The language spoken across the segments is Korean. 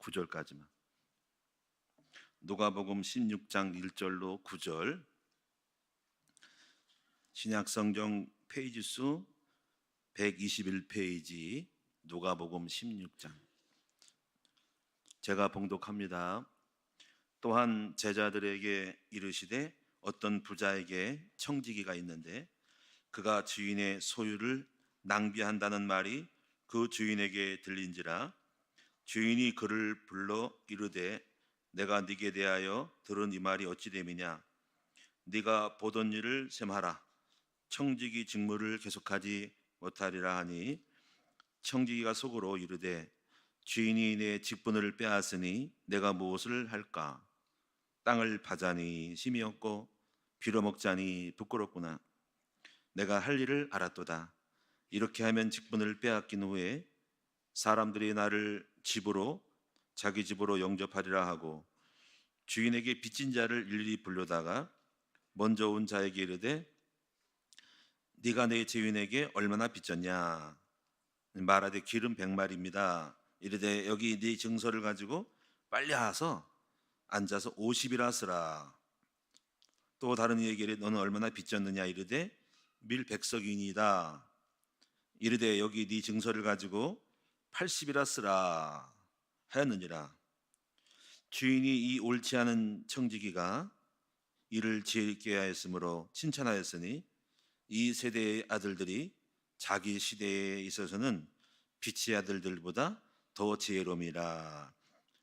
9절까지만. 누가복음 16장 1절로 9절. 신약성경 페이지 수 121페이지 누가복음 16장. 제가 봉독합니다. 또한 제자들에게 이르시되 어떤 부자에게 청지기가 있는데 그가 주인의 소유를 낭비한다는 말이 그 주인에게 들린지라. 주인이 그를 불러 이르되 내가 네게 대하여 들은 이 말이 어찌 됨이냐. 네가 보던 일을 셈하라. 청지기 직무를 계속하지 못하리라 하니, 청지기가 속으로 이르되 주인이 내 직분을 빼앗으니 내가 무엇을 할까. 땅을 파자니 심히 없고 빌어먹자니 부끄럽구나. 내가 할 일을 알았도다. 이렇게 하면 직분을 빼앗긴 후에 사람들이 나를 자기 집으로 영접하리라 하고, 주인에게 빚진 자를 일일이 불러다가 먼저 온 자에게 이르되 네가 내 주인에게 얼마나 빚졌냐. 말하되 기름 100마리입니다. 이르되 여기 네 증서를 가지고 빨리 와서 앉아서 50이라 쓰라. 또 다른 이에게 이르되 너는 얼마나 빚졌느냐. 이르되 밀 100석이니이다. 이르되 여기 네 증서를 가지고 80이라 쓰라 하였느니라. 주인이 이 옳지 않은 청지기가 일을 지혜있게 하였으므로 칭찬하였으니, 이 세대의 아들들이 자기 시대에 있어서는 빛의 아들들보다 더 지혜로움이라.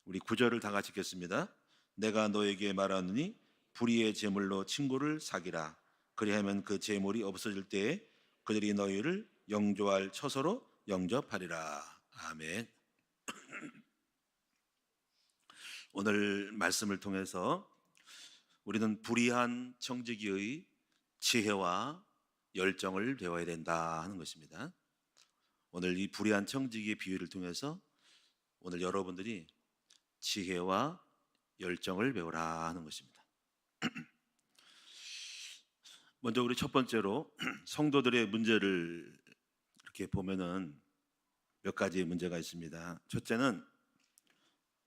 우리 9절을 다 같이 읽겠습니다. 내가 너에게 말하노니 불의의 제물로 친구를 사기라. 그리하면 그 제물이 없어질 때에 그들이 너희를 영조할 처소로 영접하리라. 아멘. 오늘 말씀을 통해서 우리는 불의한 청지기의 지혜와 열정을 배워야 된다 하는 것입니다. 오늘 이 불의한 청지기의 비유를 통해서 오늘 여러분들이 지혜와 열정을 배우라 하는 것입니다. 먼저 우리 첫 번째로 성도들의 문제를 이렇게 보면은 몇 가지 문제가 있습니다. 첫째는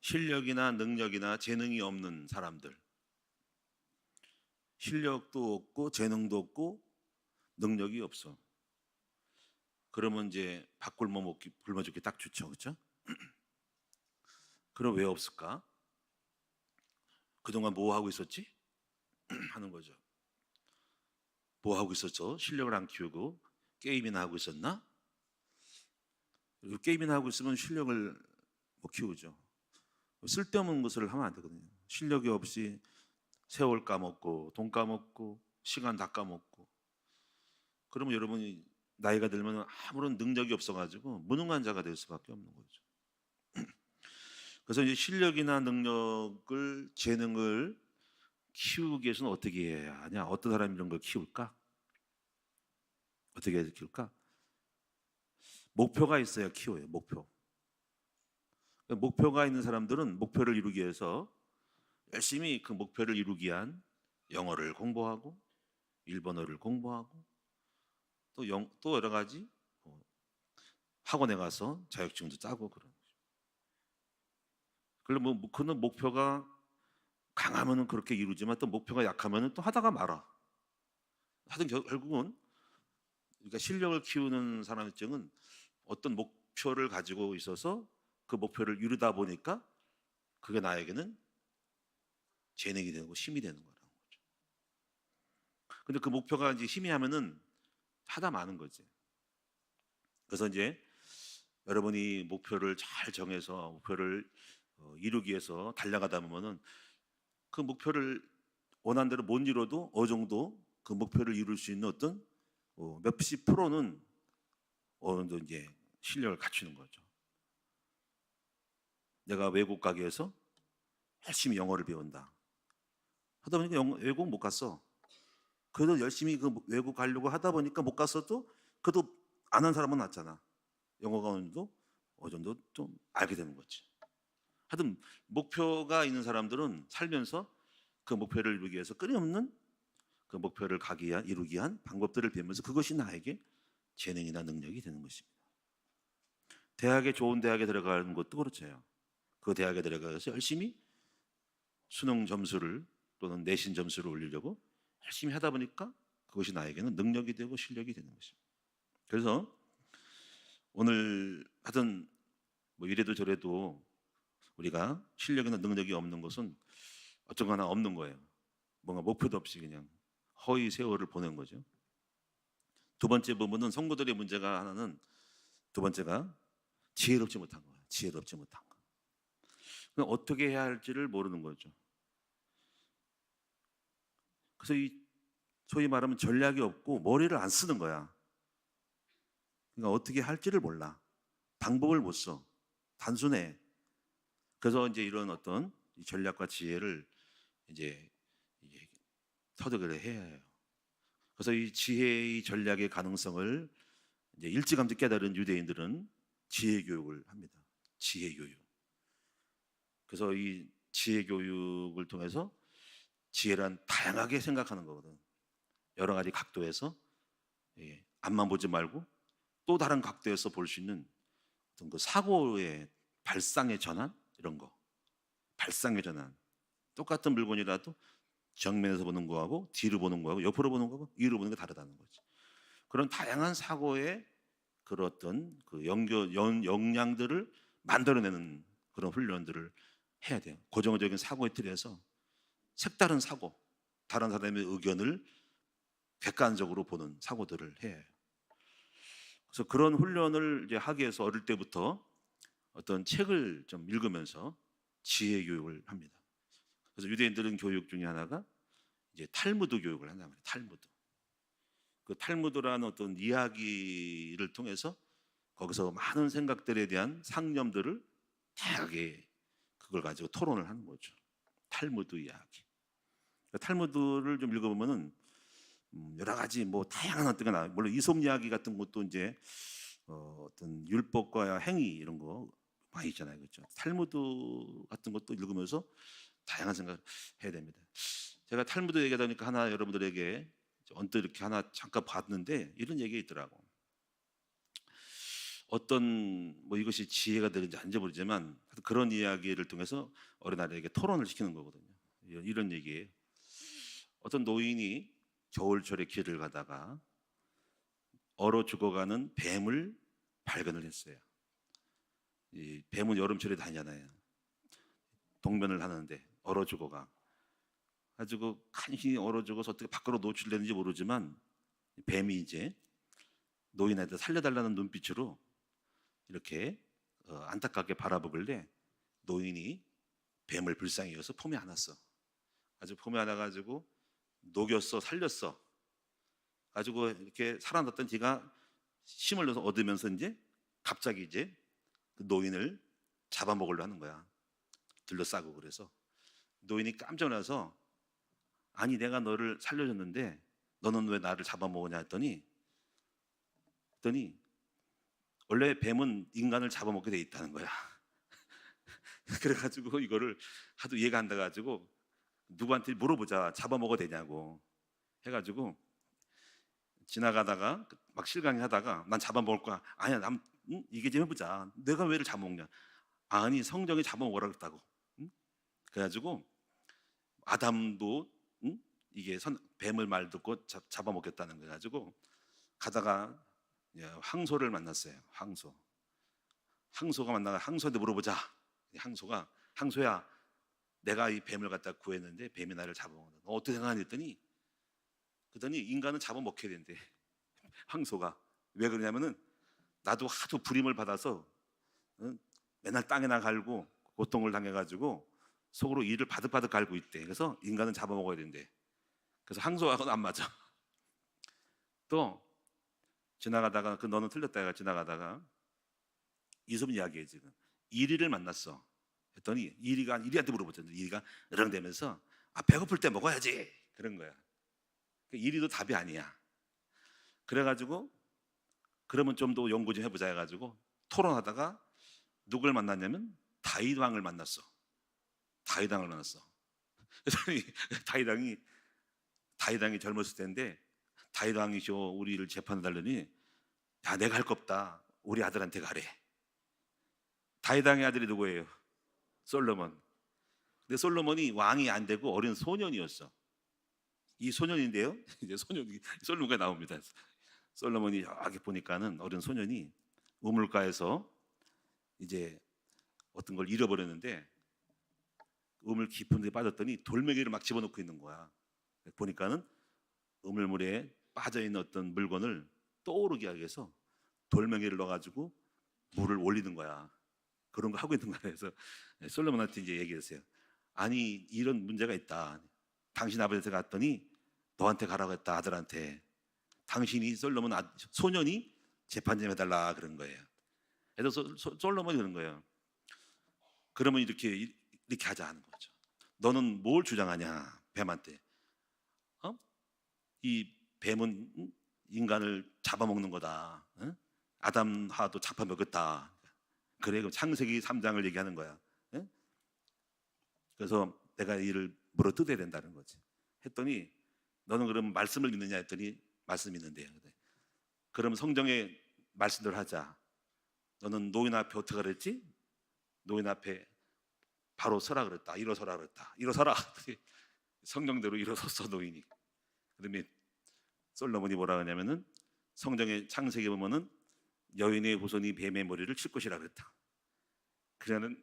실력이나 능력이나 재능이 없는 사람들. 실력도 없고 재능도 없고 능력이 없어. 그러면 이제 밥 굶어 죽기 딱 좋죠, 그렇죠? 그럼 왜 없을까? 그동안 뭐 하고 있었지? 하는 거죠. 뭐 하고 있었어? 실력을 안 키우고 게임이나 하고 있었나? 그리고 게임이나 하고 있으면 실력을 못 키우죠. 쓸데없는 것을 하면 안 되거든요. 실력이 없이 세월 까먹고 돈 까먹고 시간 다 까먹고, 그러면 여러분이 나이가 들면 아무런 능력이 없어가지고 무능한 자가 될 수밖에 없는 거죠. 그래서 이제 실력이나 능력을, 재능을 키우기 위해서는 어떻게 해야 하냐? 어떤 사람이 이런 걸 키울까? 어떻게 해서 키울까? 목표가 있어야 키워요. 목표가 있는 사람들은 목표를 이루기 위해서 열심히 그 목표를 이루기 위한 영어를 공부하고 일본어를 공부하고 또 여러 가지 학원에 가서 자격증도 따고 그런 거죠. 그러면 그는 목표가 강하면은 그렇게 이루지만 또 목표가 약하면은 또 하다가 말아. 하여튼 결국은, 그러니까 실력을 키우는 사람의 입장은 어떤 목표를 가지고 있어서 그 목표를 이루다 보니까 그게 나에게는 재능이 되고 힘이 되는 거라는 거죠. 근데 그 목표가 이제 희미하면은 하다 마는 거지. 그래서 이제 여러분이 목표를 잘 정해서 목표를 이루기 위해서 달려가다 보면은 그 목표를 원한 대로 못 이뤄도 어느 정도 그 목표를 이룰 수 있는 어떤 몇십 프로는 어느 정도 이제 실력을 갖추는 거죠. 내가 외국 가기 위해서 열심히 영어를 배운다. 하다 보니까 외국 못 갔어. 그래도 열심히 그 외국 가려고 하다 보니까 못 갔어도 그래도 안 한 사람은 낫잖아. 영어가 어느 정도 좀 알게 되는 거지. 하여튼 목표가 있는 사람들은 살면서 그 목표를 이루기 위해서 끊임없는 그 목표를 이루기 위한 방법들을 배우면서 그것이 나에게 재능이나 능력이 되는 것입니다. 좋은 대학에 들어가는 것도 그렇죠. 그 대학에 들어가서 열심히 수능 점수를 또는 내신 점수를 올리려고 열심히 하다 보니까 그것이 나에게는 능력이 되고 실력이 되는 것입니다. 그래서 오늘 하던 뭐 이래도 저래도 우리가 실력이나 능력이 없는 것은 어쩌거나 없는 거예요. 뭔가 목표도 없이 그냥 허위 세월을 보낸 거죠. 두 번째 부분은 성도들의 문제가 하나는, 두 번째가 지혜롭지 못한 거예요. 지혜롭지 못한 거. 그럼 어떻게 해야 할지를 모르는 거죠. 그래서 이 소위 말하면 전략이 없고 머리를 안 쓰는 거야. 그러니까 어떻게 할지를 몰라. 방법을 못 써. 단순해. 그래서 이제 이런 어떤 전략과 지혜를 이제 터득을 해야 해요. 그래서 이 지혜의 전략의 가능성을 이제 일찌감치 깨달은 유대인들은 지혜 교육을 합니다. 지혜 교육. 그래서 이 지혜 교육을 통해서 지혜란 다양하게 생각하는 거거든. 여러 가지 각도에서 앞만 보지 말고 또 다른 각도에서 볼 수 있는 어떤 그 사고의 발상의 전환, 이런 거. 발상의 전환. 똑같은 물건이라도 정면에서 보는 거하고 뒤로 보는 거하고 옆으로 보는 거하고 위로 보는 게 다르다는 거지. 그런 다양한 사고의 그런 어떤 그 역량들을 만들어내는 그런 훈련들을 해야 돼요. 고정적인 사고의 틀에서 색다른 사고, 다른 사람의 의견을 객관적으로 보는 사고들을 해야 해요. 그래서 그런 훈련을 이제 하기 위해서 어릴 때부터 어떤 책을 좀 읽으면서 지혜 교육을 합니다. 그래서 유대인들은 교육 중에 하나가 이제 탈무드 교육을 한단 말이에요. 탈무드. 그 탈무드라는 어떤 이야기를 통해서 거기서 많은 생각들에 대한 상념들을 다양하게 그걸 가지고 토론을 하는 거죠. 탈무드 이야기. 탈무드를 좀 읽어보면은 여러 가지 뭐 다양한 어떤 게 나와요. 물론 이솝 이야기 같은 것도 이제 어떤 율법과 행위 이런 거 많이 있잖아요, 그렇죠? 탈무드 같은 것도 읽으면서 다양한 생각을 해야 됩니다. 제가 탈무드 얘기하다 보니까 하나 여러분들에게 언뜻 이렇게 하나 잠깐 봤는데 이런 얘기가 있더라고. 어떤 뭐 이것이 지혜가 되는지 아닌지 모르지만 그런 이야기를 통해서 어린아이에게 토론을 시키는 거거든요. 이런 얘기예요. 어떤 노인이 겨울철에 길을 가다가 얼어 죽어가는 뱀을 발견을 했어요. 이 뱀은 여름철에 다니잖아요. 동면을 하는데 얼어 죽어가 가지고 간신히 얼어 죽어서 어떻게 밖으로 노출되는지 모르지만 뱀이 이제 노인한테 살려달라는 눈빛으로 이렇게 안타깝게 바라보길래 노인이 뱀을 불쌍히 여겨서 품에 안았어. 아주 품에 안아가지고 녹였어, 살렸어. 가지고 이렇게 살아났던 뒤가 힘을 내서 얻으면서 이제 갑자기 이제 그 노인을 잡아먹으려 하는 거야. 둘러싸고. 그래서 노인이 깜짝 놀라서 아니 내가 너를 살려줬는데 너는 왜 나를 잡아먹으냐 했더니 원래 뱀은 인간을 잡아먹게 돼 있다는 거야. 그래가지고 이거를 하도 이해가 안 돼가지고 누구한테 물어보자, 잡아먹어도 되냐고 해가지고 지나가다가 막 실강하다가 난 잡아먹을 거야. 아니야, 이게 좀 해보자. 내가 왜를 잡아먹냐? 아니 성경이 잡아먹으라 그랬다고. 응? 그래가지고 아담도 이게 뱀을 말 듣고 잡아먹겠다는 거 가지고 가다가 황소를 만났어요. 황소가 만나가 황소한테 물어보자. 황소야, 내가 이 뱀을 갖다 구했는데 뱀이 나를 잡아먹는다. 너 어떻게 생각하니 했더니 인간은 잡아먹혀야 된대. 황소가 왜 그러냐면은 나도 하도 부림을 받아서 맨날 땅에나 갈고 고통을 당해가지고 속으로 이를 바득바득 갈고 있대. 그래서 인간은 잡아먹어야 된대. 그래서 황소하고는 안 맞아. 또 지나가다가 너는 틀렸다. 지나가다가 이솝 이야기에 지금 이리를 만났어. 했더니 이리한테 물어보잖아. 이리가 으렁대면서 배고플 때 먹어야지 그런 거야. 이리도 답이 아니야. 그래가지고 그러면 좀 더 연구 좀 해보자 해가지고 토론하다가 누굴 만났냐면 다윗 왕을 만났어. 그랬더니 다윗 왕이 젊었을 때인데 다윗 왕이셔 우리를 재판해 달라니 야 내가 할 거 없다. 우리 아들한테 가래. 다윗 왕의 아들이 누구예요? 솔로몬. 근데 솔로몬이 왕이 안 되고 어린 소년이었어. 이 소년인데요. 이제 소년이 솔로몬가 나옵니다. 솔로몬이 여기 보니까는 어린 소년이 우물가에서 이제 어떤 걸 잃어버렸는데 우물 깊은 데 빠졌더니 돌멩이를 막 집어넣고 있는 거야. 보니까는 우물물에 빠져 있는 어떤 물건을 떠오르게 하기 위해서 돌멩이를 넣어가지고 물을 올리는 거야. 그런 거 하고 있는 거야. 그래서 솔로몬한테 이제 얘기했어요. 아니 이런 문제가 있다. 당신 아버지한테 갔더니 너한테 가라고 했다, 아들한테. 당신이 솔로몬 소년이 재판 좀 해달라 그런 거예요. 그래서 솔로몬이 그런 거예요. 그러면 이렇게 하자 하는 거죠. 너는 뭘 주장하냐 뱀한테? 이 뱀은 인간을 잡아먹는 거다. 아담하도 잡아먹었다. 그래, 그럼 창세기 3장을 얘기하는 거야. 그래서 내가 이를 물어뜯어야 된다는 거지. 했더니 너는 그럼 말씀을 믿느냐 했더니 말씀 믿는데요. 그럼 성경에 말씀대로 하자. 너는 노인 앞에 어떻게 그랬지? 노인 앞에 바로 서라 그랬다. 일어서라 그랬다. 일어서라. 성경대로 일어섰어 노인이. 그다음에 솔로몬이 뭐라 하냐면은 성경의 창세기 보면은 여인의 후손이 뱀의 머리를 칠 것이라 그랬다. 그러는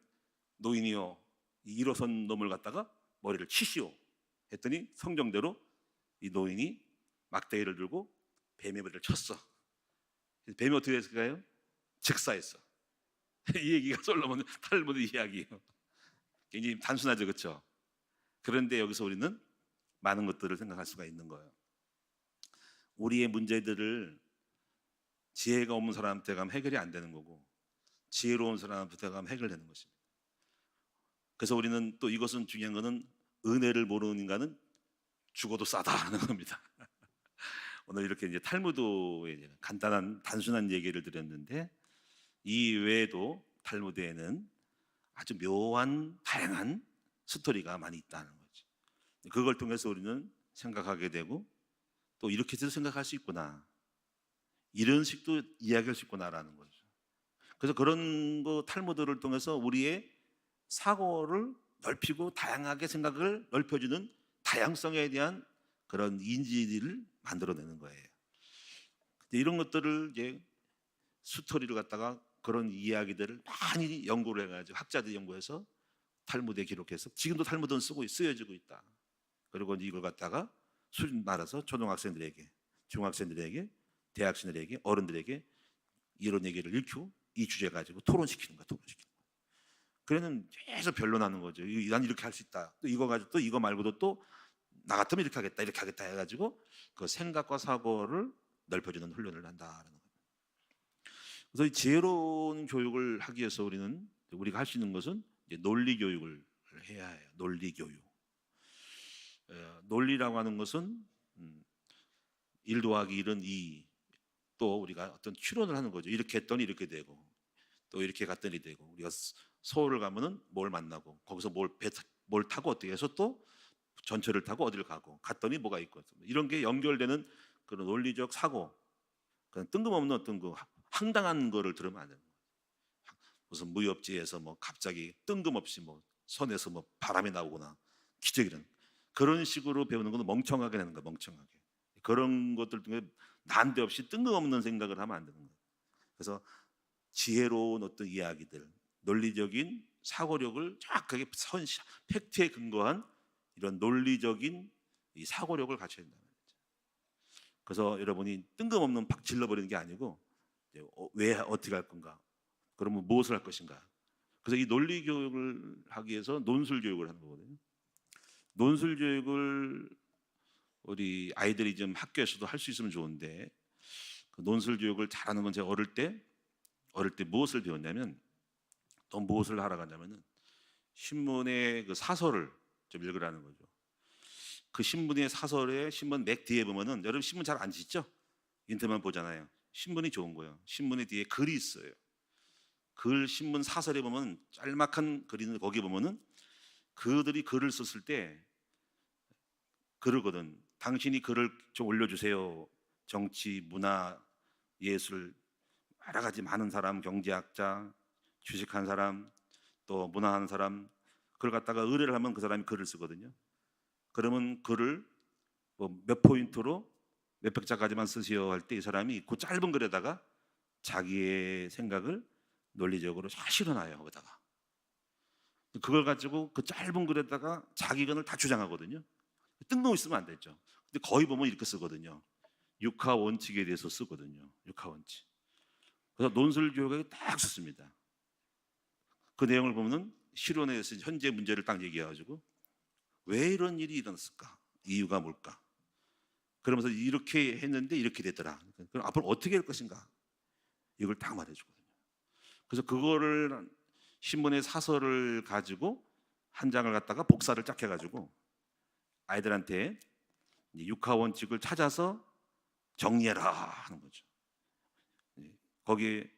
노인이요 이 일어선 놈을 갖다가 머리를 치시오 했더니 성경대로 이 노인이 막대기를 들고 뱀의 머리를 쳤어. 뱀이 어떻게 됐을까요? 즉사했어. 이 얘기가 솔로몬 탈무드 이야기예요. 굉장히 단순하죠, 그렇죠? 그런데 여기서 우리는 많은 것들을 생각할 수가 있는 거예요. 우리의 문제들을 지혜가 없는 사람한테 가면 해결이 안 되는 거고 지혜로운 사람한테 가면 해결되는 것입니다. 그래서 우리는 또 이것은 중요한 거는 은혜를 모르는 인간은 죽어도 싸다 하는 겁니다. 오늘 이렇게 이제 탈무드의 간단한 단순한 얘기를 드렸는데 이 외에도 탈무드에는 아주 묘한 다양한 스토리가 많이 있다는 거죠. 그걸 통해서 우리는 생각하게 되고 또 이렇게 해서 생각할 수 있구나, 이런 식도 이야기할 수 있구나라는 거죠. 그래서 그런 거 탈무드를 통해서 우리의 사고를 넓히고 다양하게 생각을 넓혀주는 다양성에 대한 그런 인지를 만들어내는 거예요. 이런 것들을 이제 스토리를 갖다가 그런 이야기들을 많이 연구를 해가지고 학자들이 연구해서 탈무드에 기록해서 지금도 탈무드는 쓰여지고 있다. 그리고 이걸 갖다가 수준 말아서 초등학생들에게, 중학생들에게, 대학생들에게, 어른들에게 이런 얘기를 읽히고 이 주제 가지고 토론시키는 거야, 토론시키는 거야. 그래는 계속 변론하는 거죠. 난 이렇게 할 수 있다. 또 이거 가지고 또 이거 말고도 또 나 같으면 이렇게 하겠다 해가지고 그 생각과 사고를 넓혀주는 훈련을 한다라는 거예요. 그래서 이 지혜로운 교육을 하기 위해서 우리가 할 수 있는 것은 이제 논리 교육을 해야 해요. 논리 교육. 논리라고 하는 것은 1 더하기 1은 2. 또 우리가 어떤 추론을 하는 거죠. 이렇게 했더니 이렇게 되고 또 이렇게 갔더니 되고, 우리가 서울을 가면은 뭘 만나고 거기서 뭘 타고 어떻게 해서 또 전철을 타고 어디를 가고 갔더니 뭐가 있고, 이런 게 연결되는 그런 논리적 사고, 그런 뜬금없는 어떤 그 황당한 거를 들으면 안 되는 거예요. 무슨 무협지에서 뭐 갑자기 뜬금없이 뭐 선에서 뭐 바람이 나오거나 기적이라는 그런 식으로 배우는 건 멍청하게 되는 거예요. 멍청하게. 그런 것들 중에 난데없이 뜬금없는 생각을 하면 안 되는 거예요. 그래서 지혜로운 어떤 이야기들, 논리적인 사고력을 정확하게 팩트에 근거한 이런 논리적인 이 사고력을 갖춰야 된다는 거죠. 그래서 여러분이 뜬금없는 팍 질러버리는 게 아니고 왜 어떻게 할 건가, 그러면 무엇을 할 것인가. 그래서 이 논리 교육을 하기 위해서 논술 교육을 하는 거거든요. 논술 교육을 우리 아이들이 좀 학교에서도 할 수 있으면 좋은데, 그 논술 교육을 잘하는 건 제가 어릴 때 무엇을 배웠냐면, 또 무엇을 하러 가냐면은 신문의 그 사설을 좀 읽으라는 거죠. 그 신문의 사설에 신문 맥 뒤에 보면은, 여러분 신문 잘 안 짓죠? 인터넷만 보잖아요. 신문이 좋은 거예요. 신문의 뒤에 글이 있어요. 신문 사설에 보면 짤막한 글이 있는데 거기 보면은 그들이 글을 썼을 때 그러거든. 당신이 글을 좀 올려주세요. 정치, 문화, 예술, 여러 가지 많은 사람, 경제학자, 주식한 사람, 또 문화하는 사람, 그걸 갖다가 의뢰를 하면 그 사람이 글을 쓰거든요. 그러면 글을 뭐 몇 포인트로 몇백 자까지만 쓰시오 할 때 이 사람이 그 짧은 글에다가 자기의 생각을 논리적으로 잘 실어놔요. 거기다가 그걸 가지고 그 짧은 글에다가 자기 의견을 다 주장하거든요. 뜬금없이 쓰면 안 되죠. 근데 거의 보면 이렇게 쓰거든요. 육하 원칙에 대해서 쓰거든요. 육하 원칙. 그래서 논술 교육에 딱 썼습니다. 그 내용을 보면은 실론에서 현재 문제를 딱 얘기해가지고 왜 이런 일이 일어났을까? 이유가 뭘까? 그러면서 이렇게 했는데 이렇게 됐더라. 그럼 앞으로 어떻게 할 것인가? 이걸 딱 말해주거든요. 그래서 그거를 신문의 사설을 가지고 한 장을 갖다가 복사를 쫙 해가지고 아이들한테 육하 원칙을 찾아서 정리해라 하는 거죠. 거기에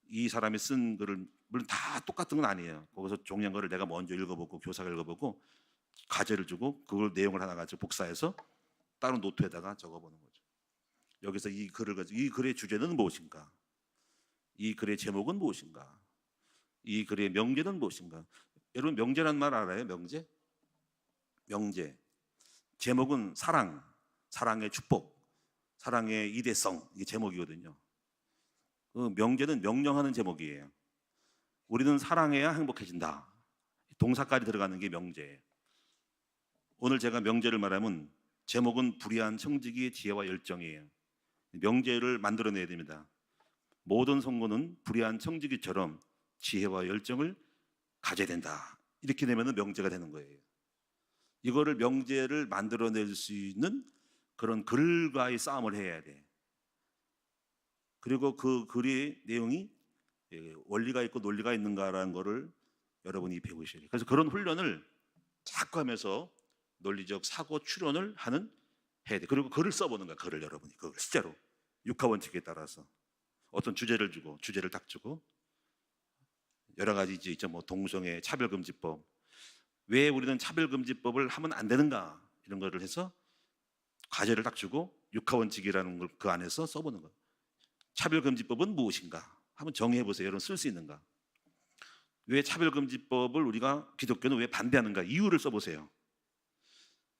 이 사람이 쓴 글을 물론 다 똑같은 건 아니에요. 거기서 종이한 거를 내가 먼저 읽어보고 교사가 읽어보고 과제를 주고 그걸 내용을 하나 가지고 복사해서 다른 노트에다가 적어보는 거죠. 여기서 이 글을 가지고 이 글의 주제는 무엇인가? 이 글의 제목은 무엇인가? 이 글의 명제는 무엇인가? 여러분 명제란 말 알아요? 명제? 명제. 제목은 사랑, 사랑의 축복, 사랑의 이대성 이게 제목이거든요. 그 명제는 명령하는 제목이에요. 우리는 사랑해야 행복해진다. 동사까지 들어가는 게 명제예요. 오늘 제가 명제를 말하면 제목은 불의한 청지기의 지혜와 열정이에요. 명제를 만들어내야 됩니다. 모든 선거는 불의한 청지기처럼 지혜와 열정을 가져야 된다. 이렇게 되면 명제가 되는 거예요. 이거를 명제를 만들어낼 수 있는 그런 글과의 싸움을 해야 돼. 그리고 그 글의 내용이 원리가 있고 논리가 있는가라는 거를 여러분이 배우셔야 돼요. 그래서 그런 훈련을 자꾸 하면서 논리적 사고 추론을 해야 돼. 그리고 글을 써보는 거야. 글을 여러분이 그걸 실제로 육하 원칙에 따라서 어떤 주제를 주고 주제를 딱 주고 여러 가지 있죠. 뭐 동성애 차별금지법 왜 우리는 차별금지법을 하면 안 되는가 이런 거를 해서 과제를 딱 주고 육하 원칙이라는 걸 그 안에서 써보는 거예요. 차별금지법은 무엇인가? 한번 정의해 보세요. 여러분 쓸 수 있는가? 왜 차별금지법을 우리가 기독교는 왜 반대하는가? 이유를 써보세요.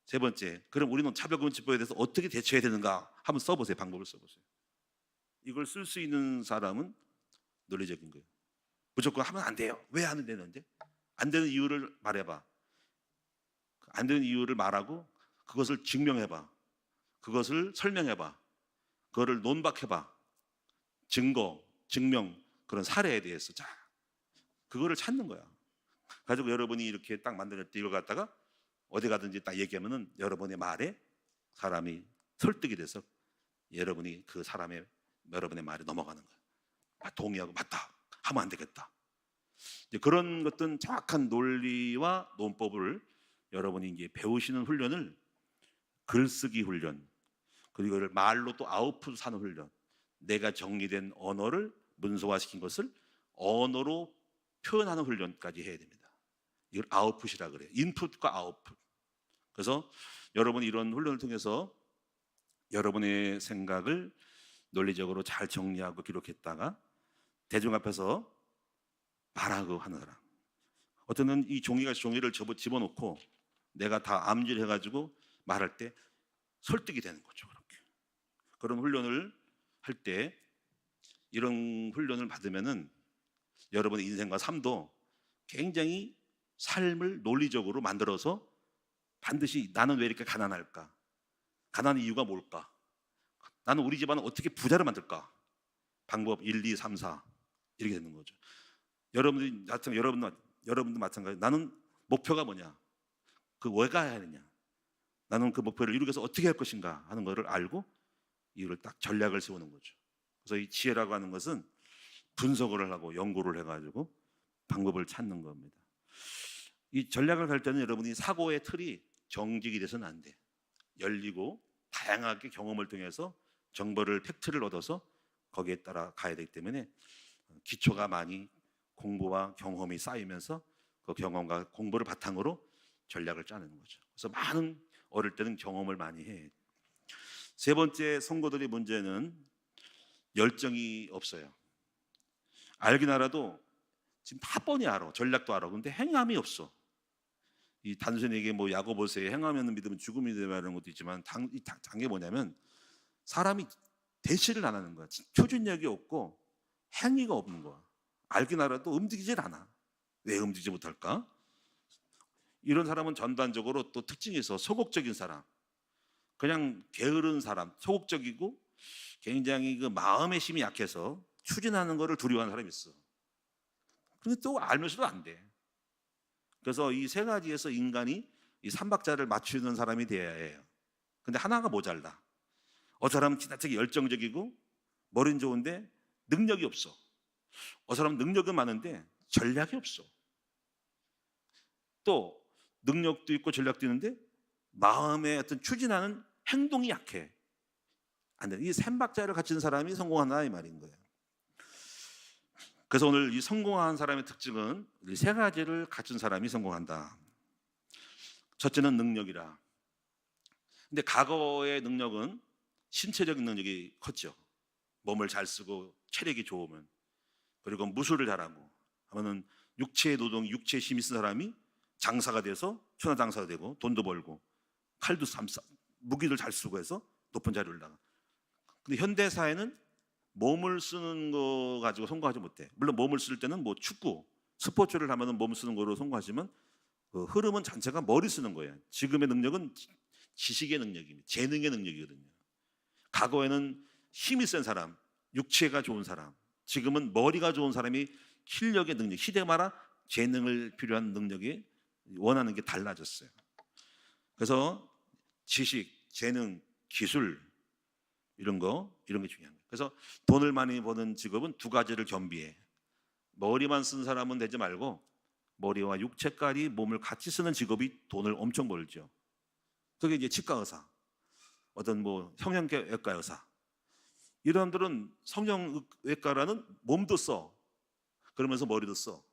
세 번째, 그럼 우리는 차별금지법에 대해서 어떻게 대처해야 되는가? 한번 써보세요. 방법을 써보세요. 이걸 쓸 수 있는 사람은 논리적인 거예요. 무조건 하면 안 돼요. 왜 안 되는데? 안 되는 이유를 말해봐. 안 되는 이유를 말하고 그것을 증명해봐. 그것을 설명해봐. 그거를 논박해봐. 증거, 증명, 그런 사례에 대해서 자, 그거를 찾는 거야. 가지고 여러분이 이렇게 딱 만들었을 때 이걸 갖다가 어디 가든지 딱 얘기하면은 여러분의 말에 사람이 설득이 돼서 여러분이 그 사람의 여러분의 말에 넘어가는 거야. 동의하고 맞다. 하면 안 되겠다. 이제 그런 것들은 정확한 논리와 논법을 여러분이 이제 배우시는 훈련을 글쓰기 훈련, 그리고 이걸 말로 또 아웃풋 하는 훈련. 내가 정리된 언어를 문서화시킨 것을 언어로 표현하는 훈련까지 해야 됩니다. 이걸 아웃풋이라 그래요. 인풋과 아웃풋. 그래서 여러분이 이런 훈련을 통해서 여러분의 생각을 논리적으로 잘 정리하고 기록했다가 대중 앞에서 말하고 하는 사람. 어떤 때는 이 종이를 집어넣고 내가 다 암기를 해가지고 말할 때 설득이 되는 거죠. 그렇게. 그런 훈련을 할 때 이런 훈련을 받으면은 여러분의 인생과 삶도 굉장히 삶을 논리적으로 만들어서 반드시 나는 왜 이렇게 가난할까? 가난한 이유가 뭘까? 나는 우리 집안을 어떻게 부자로 만들까? 방법 1, 2, 3, 4 이렇게 되는 거죠. 여러분도 마찬가지. 나는 목표가 뭐냐? 그 왜 가야 하느냐? 나는 그 목표를 이루기 위해서 어떻게 할 것인가 하는 것을 알고 이걸 딱 전략을 세우는 거죠. 그래서 이 지혜라고 하는 것은 분석을 하고 연구를 해가지고 방법을 찾는 겁니다. 이 전략을 갈 때는 여러분이 사고의 틀이 정직이 돼서는 안 돼. 열리고 다양하게 경험을 통해서 정보를 팩트를 얻어서 거기에 따라 가야 되기 때문에 기초가 많이 공부와 경험이 쌓이면서 그 경험과 공부를 바탕으로 전략을 짜내는 거죠. 그래서 많은 어릴 때는 경험을 많이 해. 세 번째 선거들의 문제는 열정이 없어요. 알긴 알아도 지금 다 뻔히 알아. 전략도 알아. 근데 행함이 없어. 이 단순하게 뭐 야고보서에 행함이 없는 믿음은 죽음이 되다 이런 것도 있지만 단게 뭐냐면 사람이 대시를 안 하는 거야. 표준력이 없고 행위가 없는 거야. 알긴 알아도 움직이질 않아. 왜 움직이지 못할까? 이런 사람은 전반적으로 또 특징이 있어. 소극적인 사람. 그냥 게으른 사람, 소극적이고 굉장히 그 마음의 힘이 약해서 추진하는 거를 두려워하는 사람이 있어. 근데 또 알면서도 안 돼. 그래서 이 세 가지에서 인간이 이 삼박자를 맞추는 사람이 되어야 해요. 근데 하나가 모자라. 사람은 지나치게 열정적이고 머리는 좋은데 능력이 없어. 사람은 능력은 많은데 전략이 없어. 또 능력도 있고 전략도 있는데 마음의 어떤 추진하는 행동이 약해. 안 돼. 이 삼박자를 갖춘 사람이 성공한다 이 말인 거예요. 그래서 오늘 이 성공한 사람의 특징은 이 세 가지를 갖춘 사람이 성공한다. 첫째는 능력이라. 근데 과거의 능력은 신체적인 능력이 컸죠. 몸을 잘 쓰고 체력이 좋으면, 그리고 무술을 잘하고 하면은 육체의 노동, 육체의 힘이 쓴 사람이 장사가 돼서 천하장사가 되고 돈도 벌고 칼도 무기를 잘 쓰고 해서 높은 자리에 올라가. 근데 현대 사회는 몸을 쓰는 거 가지고 성공하지 못해. 물론 몸을 쓸 때는 뭐 축구, 스포츠를 하면은 몸 쓰는 거로 성공하지만 그 흐름은 전체가 머리 쓰는 거예요. 지금의 능력은 지식의 능력입니다. 재능의 능력이거든요. 과거에는 힘이 센 사람, 육체가 좋은 사람, 지금은 머리가 좋은 사람이 실력의 능력, 시대가 말아 재능을 필요한 능력이 원하는 게 달라졌어요. 그래서 지식, 재능, 기술 이런 게 중요한 거예요. 그래서 돈을 많이 버는 직업은 두 가지를 겸비해. 머리만 쓴 사람은 되지 말고 머리와 육체까지 몸을 같이 쓰는 직업이 돈을 엄청 벌죠. 그게 이제 치과 의사, 어떤 뭐 성형외과 의사, 이런 분들은 성형외과라는 몸도 써, 그러면서 머리도 써.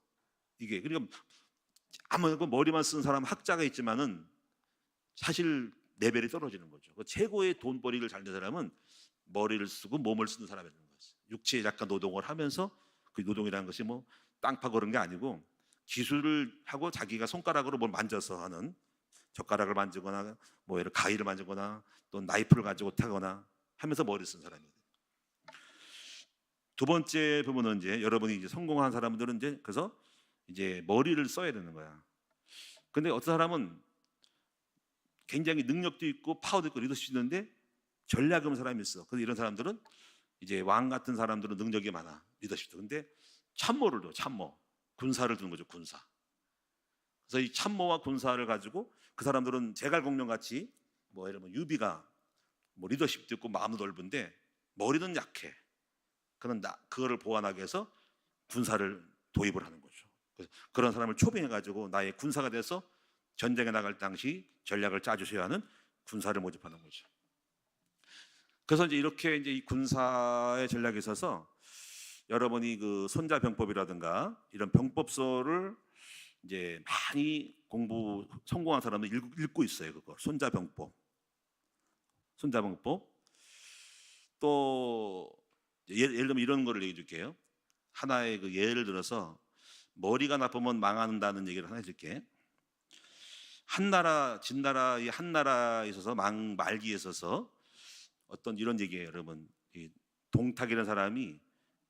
이게 그러니까 아무래도 머리만 쓴 사람 학자가 있지만은 사실 레벨이 떨어지는 거죠. 최고의 돈벌이를 잘 된 사람은 머리를 쓰고 몸을 쓰는 사람이라는 거죠. 육체에 약간 노동을 하면서 그 노동이라는 것이 뭐 땅 파고 그런 게 아니고 기술을 하고 자기가 손가락으로 뭘 만져서 하는, 젓가락을 만지거나 뭐 예를 가위를 만지거나 또 나이프를 가지고 타거나 하면서 머리를 쓴 사람이에요. 두 번째 부분은 이제 여러분이 이제 성공한 사람들은 이제 그래서 이제 머리를 써야 되는 거야. 근데 어떤 사람은 굉장히 능력도 있고 파워도 있고 리더십도 있는데 전략이 없는 사람이 있어. 그래서 이런 사람들은 이제 왕 같은 사람들은 능력이 많아, 리더십도. 근데 참모를 둬, 참모. 군사를 두는 거죠, 군사. 그래서 이 참모와 군사를 가지고 그 사람들은 제갈공룡 같이 뭐 예를 들면 유비가 뭐 리더십도 있고 마음도 넓은데 머리는 약해. 그거를 보완하기 위해서 군사를 도입을 하는 거죠. 그래서 그런 사람을 초빙해 가지고 나의 군사가 돼서 전쟁에 나갈 당시 전략을 짜주셔야 하는 군사를 모집하는 거죠. 그래서 이제 이렇게 이제 이 군사의 전략에 있어서 여러분이 그 손자병법이라든가 이런 병법서를 이제 많이 성공한 사람들 읽고 있어요. 그거 손자병법. 또 예를 들면 이런 거를 얘기해 줄게요. 하나의 그 예를 들어서 머리가 나쁘면 망한다는 얘기를 하나 해줄게. 한나라 진나라의 한나라에 있어서 말기에 있어서 어떤 이런 얘기예요. 여러분, 이 동탁이라는 사람이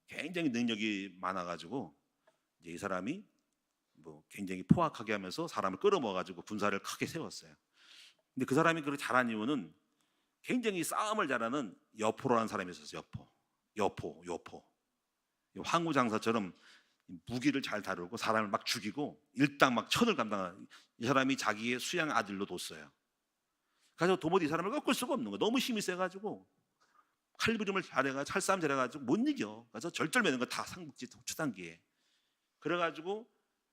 굉장히 능력이 많아가지고 이제 이 사람이 뭐 굉장히 포악하게 하면서 사람을 끌어모아가지고 군사를 크게 세웠어요. 근데 그 사람이 그렇게 잘한 이유는 굉장히 싸움을 잘하는 여포라는 사람이 있었어요. 여포. 황후장사처럼 무기를 잘 다루고 사람을 막 죽이고 일당 막 천을 감당하는 이 사람이 자기의 수양 아들로 뒀어요. 그래서 도무지 이 사람을 꺾을 수가 없는 거예요. 너무 힘이 세가지고 칼부림을 잘해가지고 칼싸움 잘해가지고 못 이겨. 그래서 절절매는 거 다 삼국지 초단기에. 그래가지고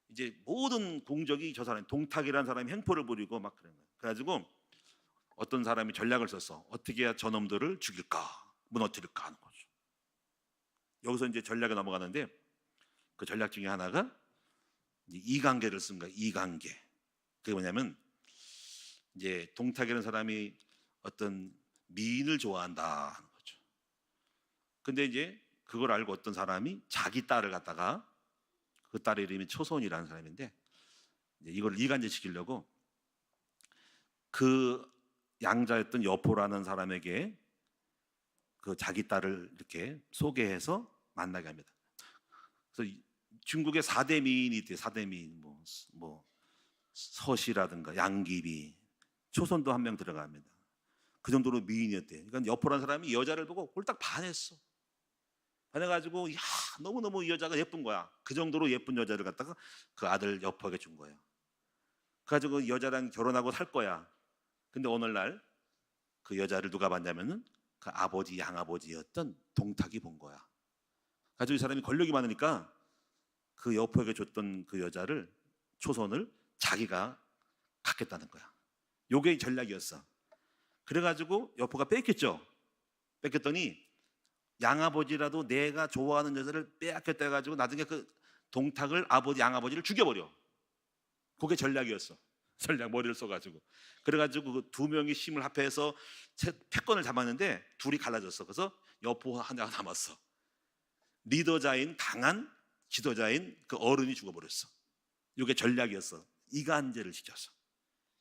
이제 모든 공적이 저 사람 동탁이라는 사람이 행포를 부리고 막 그런 거예요. 그래가지고 어떤 사람이 전략을 썼어. 어떻게 해야 저놈들을 죽일까, 무너뜨릴까 하는 거죠. 여기서 이제 전략에 넘어가는데 그 전략 중에 하나가 이관계를 쓴 거예요. 이관계. 그게 뭐냐면 이제 동탁이라는 사람이 어떤 미인을 좋아한다 하는 거죠. 근데 이제 그걸 알고 어떤 사람이 자기 딸을 갖다가 그 딸의 이름이 초손이라는 사람인데, 이걸 이간질시키려고 그 양자였던 여포라는 사람에게 그 자기 딸을 이렇게 소개해서 만나게 합니다. 그래서 중국의 4대 미인이 있대요. 4대 미인, 뭐 서시라든가 양귀비, 초손도 한 명 들어갑니다. 그 정도로 미인이었대요. 그러니까 여포라는 사람이 여자를 보고 홀딱 반했어. 반해가지고 야, 너무너무 이 여자가 예쁜 거야. 그 정도로 예쁜 여자를 갖다가 그 아들 여포에게 준 거예요. 그래가지고 이 여자랑 결혼하고 살 거야. 근데 오늘날 그 여자를 누가 봤냐면은 그 아버지, 양아버지였던 동탁이 본 거야. 가지고 이 사람이 권력이 많으니까 그 여포에게 줬던 그 여자를, 초손을 자기가 갖겠다는 거야. 요게 전략이었어. 그래가지고 여포가 뺏겼죠. 뺏겼더니 양아버지라도 내가 좋아하는 여자를 빼앗겼다 해가지고 나중에 그 동탁을, 아버지, 양아버지를 죽여버려. 그게 전략이었어. 전략, 머리를 써가지고. 그래가지고 그 두 명이 힘을 합해서 패권을 잡았는데 둘이 갈라졌어. 그래서 여포 하나가 남았어. 리더자인, 강한 지도자인 그 어른이 죽어버렸어. 이게 전략이었어. 이간질을 시켰어.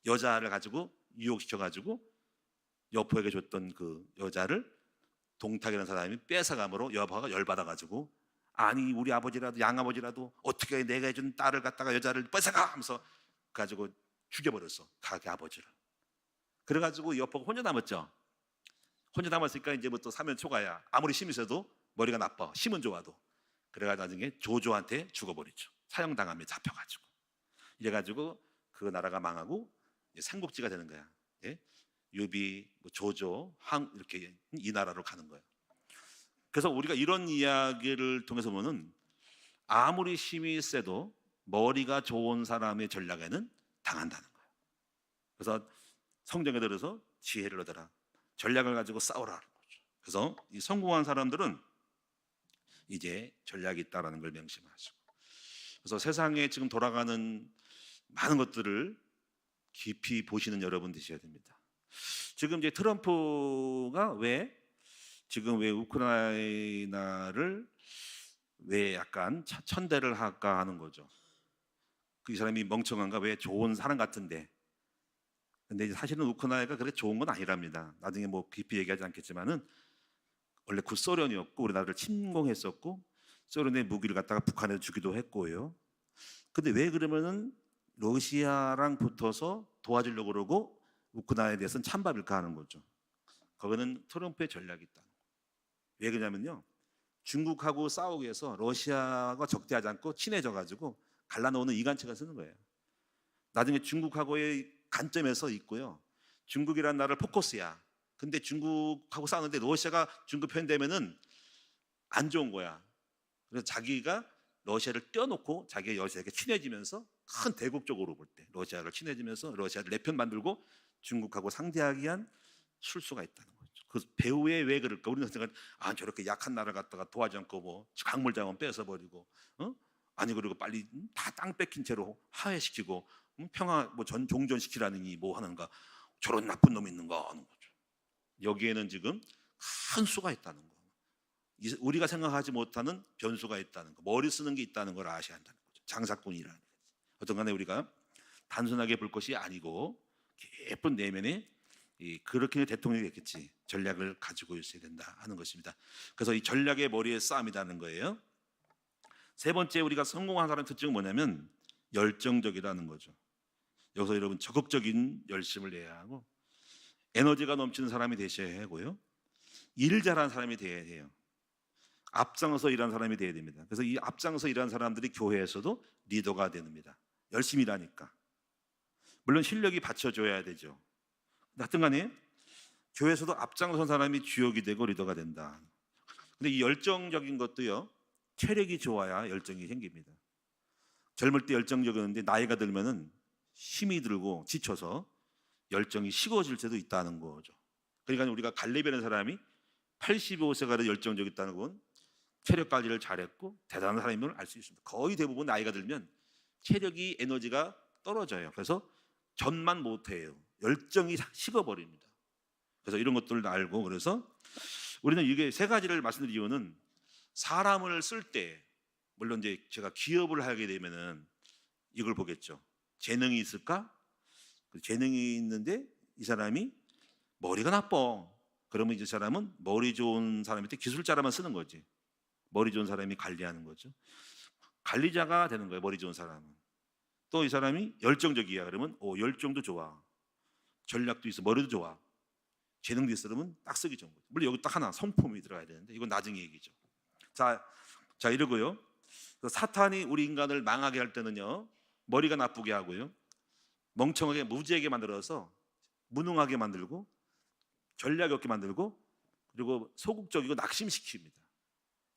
여자를 가지고 유혹시켜가지고 여포에게 줬던 그 여자를 동탁이라는 사람이 뺏어감으로 여포가 열받아가지고, 아니 우리 아버지라도 양아버지라도 어떻게 내가 해준 딸을 갖다가 여자를 뺏어가 하면서 가지고 죽여버렸어, 가게 아버지를. 그래가지고 여포가 혼자 남았죠. 혼자 남았으니까 이제 뭐 또 사면 초가야. 아무리 힘이 있어도 머리가 나빠, 힘은 좋아도. 그래가 나중에 조조한테 죽어버리죠. 사형당하며 잡혀가지고. 이래가지고 그 나라가 망하고 삼국지가 되는 거야. 예? 유비, 조조, 황, 이렇게 이 나라로 가는 거예요. 그래서 우리가 이런 이야기를 통해서 보면 아무리 힘이 세도 머리가 좋은 사람의 전략에는 당한다는 거예요. 그래서 성경에 들어서 지혜를 얻어라, 전략을 가지고 싸우라는 거죠. 그래서 이 성공한 사람들은 이제 전략이 있다라는 걸 명심하시고, 그래서 세상에 지금 돌아가는 많은 것들을 깊이 보시는 여러분 되셔야 됩니다. 지금 이제 트럼프가 왜 우크라이나를 왜 약간 천대를 할까 하는 거죠. 이 사람이 멍청한가? 왜 좋은 사람 같은데. 근데 사실은 우크라이나가 그렇게 좋은 건 아니랍니다. 나중에 뭐 깊이 얘기하지 않겠지만은 원래 구소련이었고 우리나라를 침공했었고 소련의 무기를 갖다가 북한에 주기도 했고요. 근데 왜 그러면은 러시아랑 붙어서 도와주려고 그러고 우크라이나에 대해서는 찬밥일까 하는 거죠. 거기는 트럼프의 전략이 있다는 거예요. 왜 그러냐면요, 중국하고 싸우기 위해서 러시아가 적대하지 않고 친해져 가지고 갈라놓는 이간책을 쓰는 거예요. 나중에 중국하고의 관점에서 있고요, 중국이라는 나라를 포커스야. 근데 중국하고 싸우는데 러시아가 중국 편되면은 안 좋은 거야. 그래서 자기가 러시아를 떼어놓고 자기가 러시아에게 친해지면서 큰 대국적으로 볼 때 러시아를 친해지면서 러시아를 내 편 만들고 중국하고 상대하기 위한 술수가 있다는 거죠. 그 배후에 왜 그럴까? 우리는 생각, 저렇게 약한 나라 갖다가 도와주지 않고 뭐 강물 자원 뺏어버리고, 아니 그리고 빨리 다 땅 뺏긴 채로 화해시키고 평화 뭐 종전시키라느니 뭐 하는가, 저런 나쁜 놈이 있는가 하는 거죠. 여기에는 지금 큰 수가 있다는 거, 우리가 생각하지 못하는 변수가 있다는 거, 머리 쓰는 게 있다는 걸 아셔야 한다는 거죠. 장사꾼이라는 거죠. 어떤 간에 우리가 단순하게 볼 것이 아니고 깊은 내면에 그렇게 대통령이 됐겠지, 전략을 가지고 있어야 된다 하는 것입니다. 그래서 이 전략의 머리에 싸움이라는 거예요. 세 번째, 우리가 성공한 사람의 특징은 뭐냐면 열정적이라는 거죠. 여기서 여러분 적극적인 열심을 내야 하고 에너지가 넘치는 사람이 되셔야 하고요, 일 잘하는 사람이 되어야 해요. 앞장서 일하는 사람이 되어야 됩니다. 그래서 이 앞장서 일하는 사람들이 교회에서도 리더가 됩니다. 열심히 일하니까. 물론 실력이 받쳐줘야 되죠. 하여튼 간에 교회에서도 앞장선 사람이 주역이 되고 리더가 된다. 근데 이 열정적인 것도요, 체력이 좋아야 열정이 생깁니다. 젊을 때 열정적이었는데 나이가 들면은 힘이 들고 지쳐서 열정이 식어질 때도 있다는 거죠. 그러니까 우리가 갈렙이라는 사람이 85세가 돼도 열정적이 있다는 건 체력 관리를 잘했고 대단한 사람임을 알 수 있습니다. 거의 대부분 나이가 들면 체력이, 에너지가 떨어져요. 그래서 전만 못해요. 열정이 식어버립니다. 그래서 이런 것들을 알고, 그래서 우리는 이게 세 가지를 말씀드린 이유는 사람을 쓸 때 물론 이제 제가 기업을 하게 되면은 이걸 보겠죠. 재능이 있을까? 재능이 있는데 이 사람이 머리가 나빠. 그러면 이제 사람은 머리 좋은 사람한테 기술자라만 쓰는 거지. 머리 좋은 사람이 관리하는 거죠. 관리자가 되는 거예요. 머리 좋은 사람은. 또 이 사람이 열정적이야. 그러면 열정도 좋아. 전략도 있어. 머리도 좋아. 재능도 있어. 그러면 딱 쓰기 좋은 거죠. 물론 여기 딱 하나 성품이 들어가야 되는데 이건 나중에 얘기죠. 자 이러고요. 사탄이 우리 인간을 망하게 할 때는요, 머리가 나쁘게 하고요, 멍청하게 무지하게 만들어서 무능하게 만들고 전략이 없게 만들고, 그리고 소극적이고 낙심시킵니다.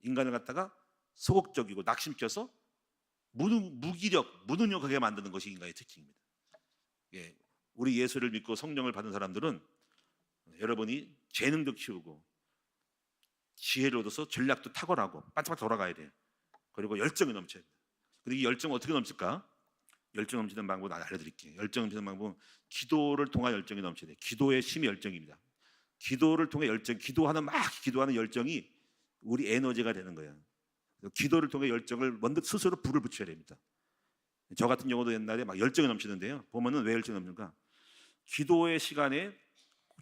인간을 갖다가 소극적이고 낙심시켜서 무능력하게 만드는 것이 인간의 특징입니다. 예, 우리 예수를 믿고 성령을 받은 사람들은 여러분이 재능도 키우고 지혜를 얻어서 전략도 탁월하고 반짝반짝 돌아가야 돼요. 그리고 열정이 넘쳐야 돼요. 그리고 이 열정은 어떻게 넘칠까? 열정 넘치는 방법을 알려드릴게요. 열정 넘치는 방법은 기도를 통한 열정이 넘쳐야 돼요. 기도의 힘이 열정입니다. 기도를 통해 기도하는 열정이 우리 에너지가 되는 거예요. 기도를 통해 열정을 먼저 스스로 불을 붙여야 됩니다. 저 같은 경우도 옛날에 막 열정이 넘치는데요. 보면은 왜 열정이 넘치는가? 기도의 시간에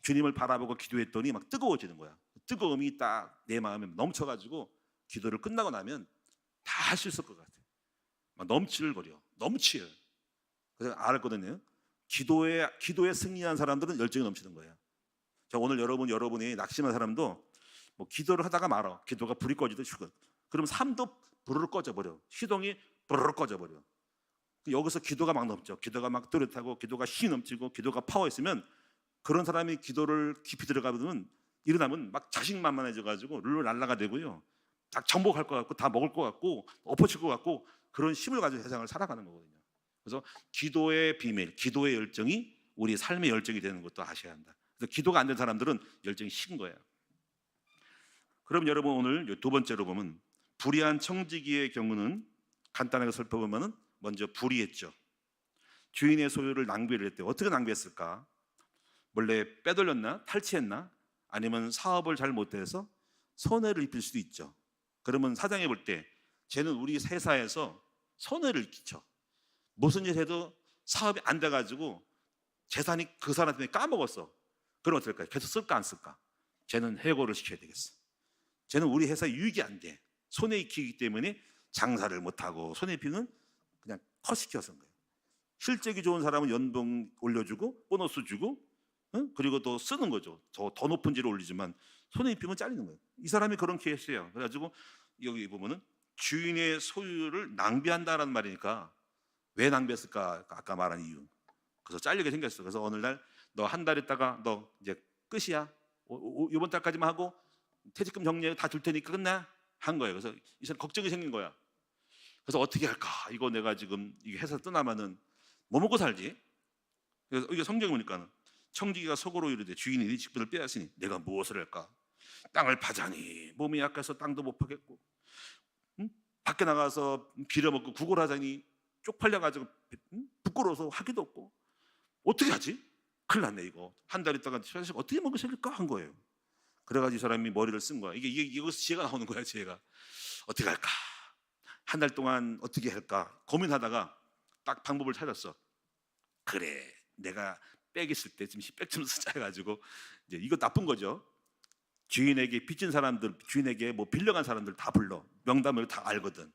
주님을 바라보고 기도했더니 막 뜨거워지는 거야. 뜨거움이 딱 내 마음에 넘쳐가지고 기도를 끝나고 나면 다 할 수 있을 것 같아. 막 넘치요. 그래서 알았거든요. 기도에 승리한 사람들은 열정이 넘치는 거예요. 자, 오늘 여러분이 낙심한 사람도 뭐 기도를 하다가 말아. 기도가 불이 꺼지듯 죽어. 그럼 삶도 부르르 꺼져버려. 시동이 부르르 꺼져버려. 여기서 기도가 막 넘쳐. 기도가 막 뚜렷하고 기도가 힘이 넘치고 기도가 파워 있으면 그런 사람이 기도를 깊이 들어가면 일어나면 막 자신만만해져가지고 룰루 랄라가 되고요. 다 정복할 것 같고 다 먹을 것 같고 엎어칠 것 같고 그런 힘을 가지고 세상을 살아가는 거거든요. 그래서 기도의 비밀, 기도의 열정이 우리 삶의 열정이 되는 것도 아셔야 한다. 그래서 기도가 안 된 사람들은 열정이 식은 거예요. 그럼 여러분 오늘 두 번째로 보면 불의한 청지기의 경우는 간단하게 살펴보면 먼저 불의했죠. 주인의 소유를 낭비를 했대요. 어떻게 낭비했을까? 원래 빼돌렸나? 탈취했나? 아니면 사업을 잘 못해서 손해를 입힐 수도 있죠. 그러면 사장이 볼 때 쟤는 우리 회사에서 손해를 끼쳐. 무슨 일 해도 사업이 안 돼가지고 재산이 그 사람 때문에 까먹었어. 그럼 어떨까요? 계속 쓸까 안 쓸까? 쟤는 해고를 시켜야 되겠어. 쟤는 우리 회사 유익이 안 돼. 손해입히기 때문에 장사를 못하고 손해입히는 그냥 컷시켜서 거예요. 실적이 좋은 사람은 연봉 올려주고 보너스 주고 그리고 또 쓰는 거죠. 더 높은 지를 올리지만 손해입히면 잘리는 거예요. 이 사람이 그런 케이스예요. 그래가지고 여기 보면은 주인의 소유를 낭비한다라는 말이니까 왜 낭비했을까? 아까 말한 이유. 그래서 잘리게 생겼어. 그래서 어느 날 너 한 달 있다가 너 이제 끝이야. 이번 달까지만 하고 퇴직금 정리 다 줄 테니까 끝나 한 거예요. 그래서 이 사람 걱정이 생긴 거야. 그래서 어떻게 할까? 이거 내가 지금 이게 회사 떠나면은 뭐 먹고 살지? 그래서 이게 성경에 보니까는 청지기가 속으로 이르되 주인이 네 직분을 빼앗으니 내가 무엇을 할까? 땅을 파자니 몸이 약해서 땅도 못 파겠고, 밖에 나가서 빌어먹고 구걸하자니 쪽팔려가지고 부끄러워서 하기도 없고 어떻게 하지? 큰일 났네 이거. 한 달 있다가 어떻게 먹고 살릴까 한 거예요. 그래가지고 이 사람이 머리를 쓴 거야. 이것서 지혜가 나오는 거야. 지혜가 어떻게 할까? 한 달 동안 어떻게 할까 고민하다가 딱 방법을 찾았어. 그래, 내가 빽 있을 때 지금 빽 좀 쓰자 해가지고 이제 이거 나쁜 거죠. 주인에게 빚진 사람들, 주인에게 뭐 빌려간 사람들 다 불러. 명단을 다 알거든.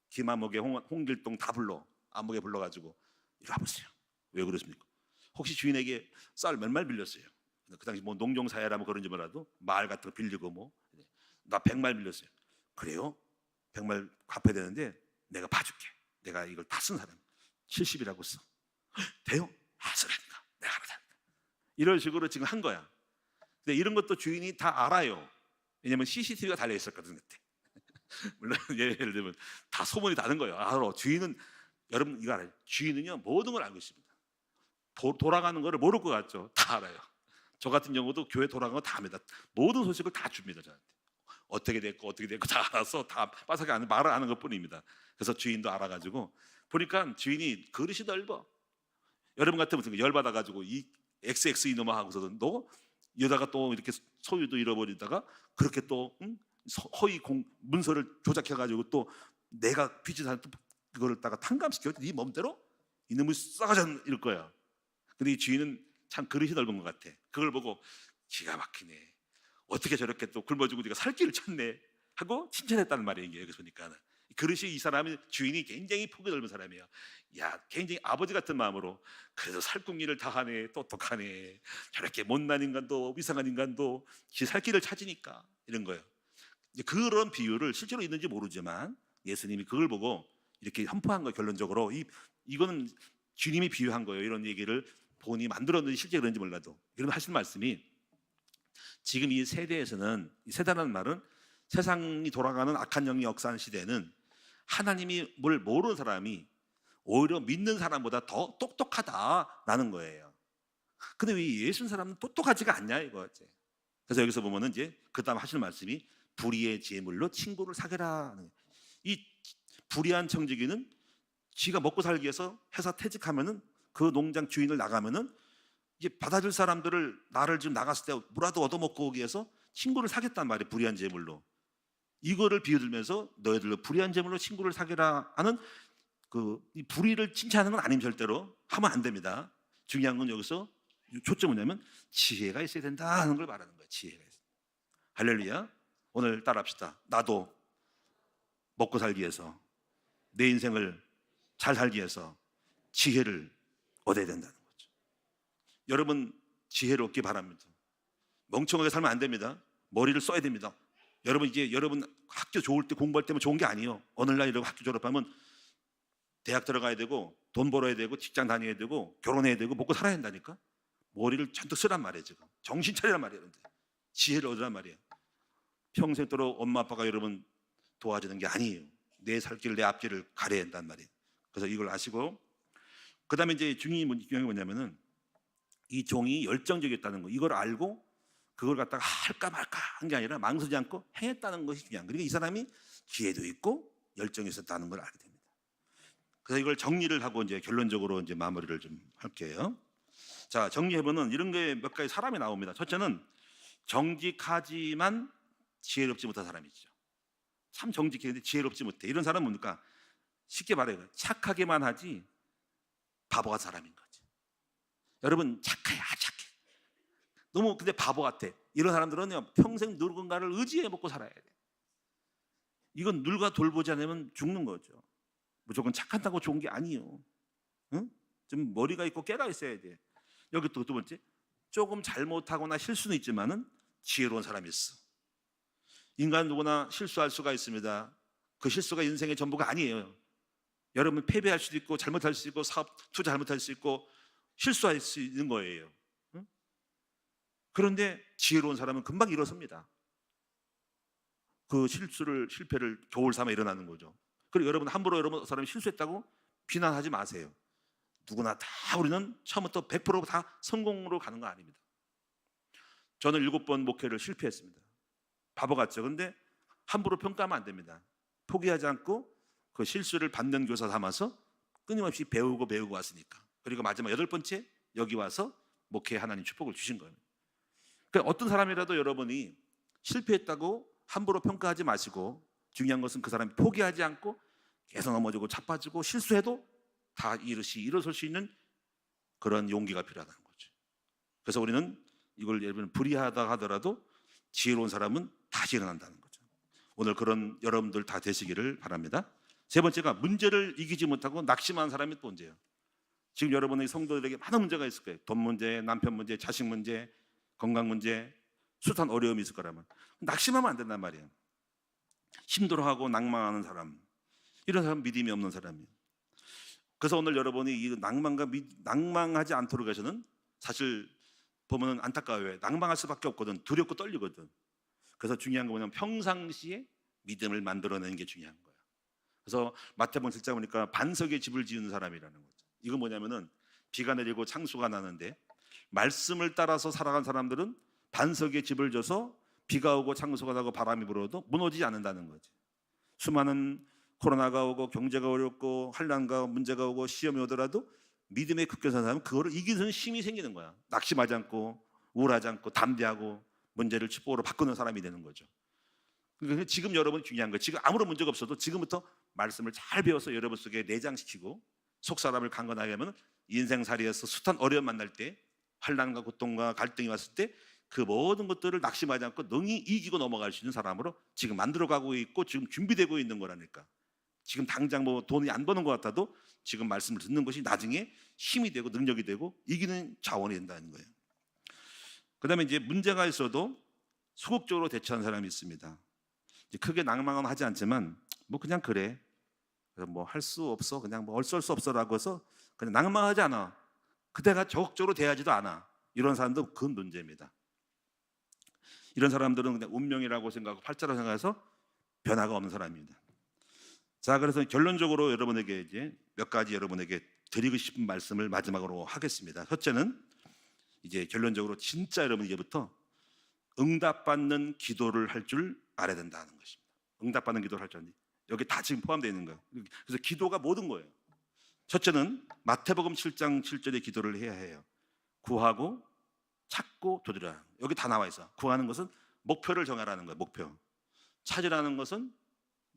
김아목에 홍길동 다 불러. 아목에 불러가지고 이리 와보세요. 왜 그러십니까? 혹시 주인에게 쌀 몇 말 빌렸어요? 그 당시 뭐 농경사회라면 그런지 몰라도 말 같은 거 빌리고 뭐 나 100말 빌렸어요. 그래요? 100말 갚아야 되는데 내가 봐줄게. 내가 이걸 다 쓴 사람 70이라고 써. 돼요? 쓰라니까. 내가 알아서. 이런 식으로 지금 한 거야. 근데 이런 것도 주인이 다 알아요. 왜냐면 CCTV가 달려 있었거든 그때. 물론 예를 들면 다 소문이 나는 거예요. 알아. 주인은 여러분 이거 알아요. 주인은요 모든 걸 알고 있습니다. 돌아가는 거를 모를 것 같죠. 다 알아요. 저 같은 경우도 교회 돌아간 거 다 압니다. 모든 소식을 다 줍니다. 저한테. 어떻게 됐고 다 알아서 다 빠삭하게 말을 아는 것뿐입니다. 그래서 주인도 알아가지고 보니까 주인이 그릇이 넓어. 여러분 같으면 열받아가지고 이 XX 이놈아 하고서도 너 이러다가 또 이렇게 소유도 잃어버리다가 그렇게 또 허위 문서를 조작해가지고 또 내가 빚진 또 그거를 다가 탕감시켜 네 맘대로 이놈을 싸가지 이럴 거야. 근데 이 주인은 참 그릇이 넓은 것 같아. 그걸 보고 기가 막히네, 어떻게 저렇게 또 굶어주고 네가 살 길을 찾네 하고 칭찬했다는 말이에요. 여기서 보니까 그릇이, 이 사람이, 주인이 굉장히 폭이 넓은 사람이에요. 야, 굉장히 아버지 같은 마음으로 그래도 살궁리를 다 하네, 똑똑하네, 저렇게 못난 인간도 이상한 인간도 지 살 길을 찾으니까 이런 거예요. 이제 그런 비유를 실제로 있는지 모르지만 예수님이 그걸 보고 이렇게 선포한 거예요. 결론적으로 이거는 주님이 비유한 거예요. 이런 얘기를 본인이 만들었는지 실제 그런지 몰라도. 그러면 하신 말씀이, 지금 이 세대에서는, 이 세대라는 말은 세상이 돌아가는 악한 영이 역사하는 시대에는 하나님이 뭘 모르는 사람이 오히려 믿는 사람보다 더 똑똑하다라는 거예요. 근데 왜 예수는 사람은 똑똑하지가 않냐 이거지. 그래서 여기서 보면은 이제 그 다음 하시는 말씀이 불의의 재물로 친구를 사귀라. 이 불의한 청지기는 지가 먹고 살기 위해서 회사 퇴직하면은 그 농장 주인을 나가면은 이제 받아줄 사람들을, 나를 지금 나갔을 때 뭐라도 얻어먹고 오기 위해서 친구를 사겠단 말이에요. 불의한 재물로. 이거를 비유들면서 너희들로 불의한 재물로 친구를 사귀라 하는 이 불의를 칭찬하는 건 아니면 절대로 하면 안 됩니다. 중요한 건 여기서 초점은 뭐냐면 지혜가 있어야 된다 하는 걸 말하는 거예요. 지혜가 있어요. 할렐루야. 오늘 따라합시다. 나도 먹고 살기 위해서, 내 인생을 잘 살기 위해서 지혜를 얻어야 된다는 거죠. 여러분 지혜를 얻기 바랍니다. 멍청하게 살면 안 됩니다. 머리를 써야 됩니다. 여러분 이제 여러분 학교 좋을 때 공부할 때면 좋은 게 아니에요. 오늘날 여러분 학교 졸업하면 대학 들어가야 되고 돈 벌어야 되고 직장 다녀야 되고 결혼해야 되고 먹고 살아야 한다니까. 머리를 잔뜩 쓰란 말이에요. 지금 정신 차리란 말이에요. 지혜를 얻으란 말이에요. 평생도록 엄마 아빠가 여러분 도와주는 게 아니에요. 내 살 길을, 내 앞길을 가려야 한단 말이에요. 그래서 이걸 아시고, 그 다음에 이제 중요한 게 뭐냐면은 이 종이 열정적이었다는 거, 이걸 알고 그걸 갖다가 할까 말까 한 게 아니라 망설이지 않고 행했다는 것이 중요한 거예요. 그러니까 이 사람이 기회도 있고 열정이 있었다는 걸 알게 됩니다. 그래서 이걸 정리를 하고 이제 결론적으로 이제 마무리를 좀 할게요. 자, 정리해보면 이런 게 몇 가지 사람이 나옵니다. 첫째는 정직하지만 지혜롭지 못한 사람이죠. 참 정직했는데 지혜롭지 못해. 이런 사람은 뭡니까? 쉽게 말해요. 착하게만 하지 바보 같은 사람인 거지. 여러분 착해, 착해. 너무 근데 바보 같아. 이런 사람들은요 평생 누군가를 의지해 먹고 살아야 돼. 이건 누가 돌보지 않으면 죽는 거죠. 무조건 착한다고 좋은 게 아니에요. 응? 좀 머리가 있고 깨가 있어야 돼. 여기 또 두 번째, 조금 잘못하거나 실수는 있지만은 지혜로운 사람이 있어. 인간 누구나 실수할 수가 있습니다. 그 실수가 인생의 전부가 아니에요. 여러분 패배할 수도 있고 잘못할 수도 있고 사업 투자 잘못할 수 있고 실수할 수 있는 거예요. 응? 그런데 지혜로운 사람은 금방 일어섭니다. 그 실패를 교훈 삼아 일어나는 거죠. 그리고 여러분 함부로 여러분 사람이 실수했다고 비난하지 마세요. 누구나 다 우리는 처음부터 100% 다 성공으로 가는 거 아닙니다. 저는 7번 목회를 실패했습니다. 바보 같죠. 근데 함부로 평가하면 안 됩니다. 포기하지 않고 그 실수를 받는 교사 삼아서 끊임없이 배우고 왔으니까. 그리고 마지막 8번째 여기 와서 목회 하나님 축복을 주신 거예요. 그러니까 어떤 사람이라도 여러분이 실패했다고 함부로 평가하지 마시고, 중요한 것은 그 사람이 포기하지 않고 계속 넘어지고 자빠지고 실수해도 다 일어설 수 있는 그런 용기가 필요하다는 거죠. 그래서 우리는 이걸 여러분 불의하다 하더라도 지혜로운 사람은 다시 일어난다는 거죠. 오늘 그런 여러분들 다 되시기를 바랍니다. 세 번째가 문제를 이기지 못하고 낙심한 사람이 또 문제예요. 지금 여러분의 성도들에게 많은 문제가 있을 거예요. 돈 문제, 남편 문제, 자식 문제, 건강 문제, 숱한 어려움이 있을 거라면 낙심하면 안 된단 말이에요. 힘들어하고 낭망하는 사람, 이런 사람 믿음이 없는 사람이에요. 그래서 오늘 여러분이 이 낭망하지 않도록 해서는 사실 보면 안타까워요. 낭망할 수밖에 없거든. 두렵고 떨리거든. 그래서 중요한 거 뭐냐면 평상시에 믿음을 만들어내는 게 중요한 거예요. 그래서 마태복음 7장 보니까 반석의 집을 지은 사람이라는 거죠. 이건 뭐냐면은 비가 내리고 창수가 나는데 말씀을 따라서 살아간 사람들은 반석의 집을 져서 비가 오고 창수가 나고 바람이 불어도 무너지지 않는다는 거지. 수많은 코로나가 오고 경제가 어렵고 환난과 문제가 오고 시험이 오더라도 믿음의 급격한 사람은 그거를 이기는 힘이 생기는 거야. 낙심하지 않고 우울하지 않고 담대하고 문제를 축복으로 바꾸는 사람이 되는 거죠. 그러니까 지금 여러분이 중요한 거예요. 지금 아무런 문제가 없어도 지금부터 말씀을 잘 배워서 여러분 속에 내장시키고 속 사람을 강건하게 하면 인생살이에서 숱한 어려움 만날 때, 환난과 고통과 갈등이 왔을 때 그 모든 것들을 낙심하지 않고 능히 이기고 넘어갈 수 있는 사람으로 지금 만들어가고 있고 지금 준비되고 있는 거라니까. 지금 당장 뭐 돈이 안 버는 것 같아도 지금 말씀을 듣는 것이 나중에 힘이 되고 능력이 되고 이기는 자원이 된다는 거예요. 그다음에 이제 문제가 있어도 소극적으로 대처하는 사람이 있습니다. 이제 크게 낭망은 하지 않지만 뭐 그냥 그래, 뭐 할 수 없어, 그냥 뭐 어쩔 수 없어라고 해서 그냥 낭망하지 않아. 그대가 적극적으로 대하지도 않아. 이런 사람도 그 문제입니다. 이런 사람들은 그냥 운명이라고 생각하고 팔자라고 생각해서 변화가 없는 사람입니다. 자, 그래서 결론적으로 여러분에게 이제 몇 가지 여러분에게 드리고 싶은 말씀을 마지막으로 하겠습니다. 첫째는 이제 결론적으로 진짜 여러분 이제부터 응답받는 기도를 할 줄 알아야 된다는 것입니다. 응답받는 기도를 할 줄 알아야. 여기 다 지금 포함되어 있는 거예요. 그래서 기도가 모든 거예요. 첫째는 마태복음 7장 7절의 기도를 해야 해요. 구하고 찾고 두드리라. 여기 다 나와 있어. 구하는 것은 목표를 정하라는 거예요. 목표. 찾으라는 것은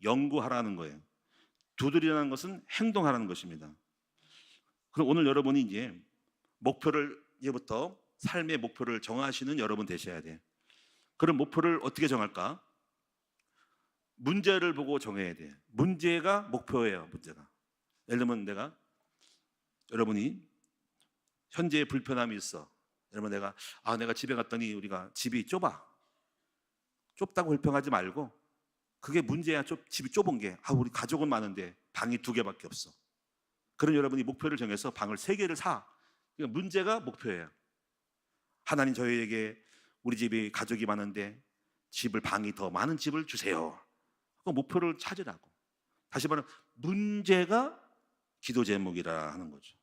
연구하라는 거예요. 두드리라는 것은 행동하라는 것입니다. 그럼 오늘 여러분이 이제 목표를 이제부터 삶의 목표를 정하시는 여러분 되셔야 돼요. 그럼 목표를 어떻게 정할까? 문제를 보고 정해야 돼요. 문제가 목표예요. 문제가. 예를 들면 여러분이 현재의 불편함이 있어. 여러분 내가 집에 갔더니 우리가 집이 좁다고 불평하지 말고 그게 문제야. 집이 좁은 게 우리 가족은 많은데 방이 2개밖에 없어. 그런 여러분이 목표를 정해서 방을 3개를 사. 그러니까 문제가 목표예요. 하나님 저희에게 우리 집이 가족이 많은데 방이 더 많은 집을 주세요. 그 목표를 찾으라고. 다시 말하면 문제가 기도 제목이라 하는 거죠.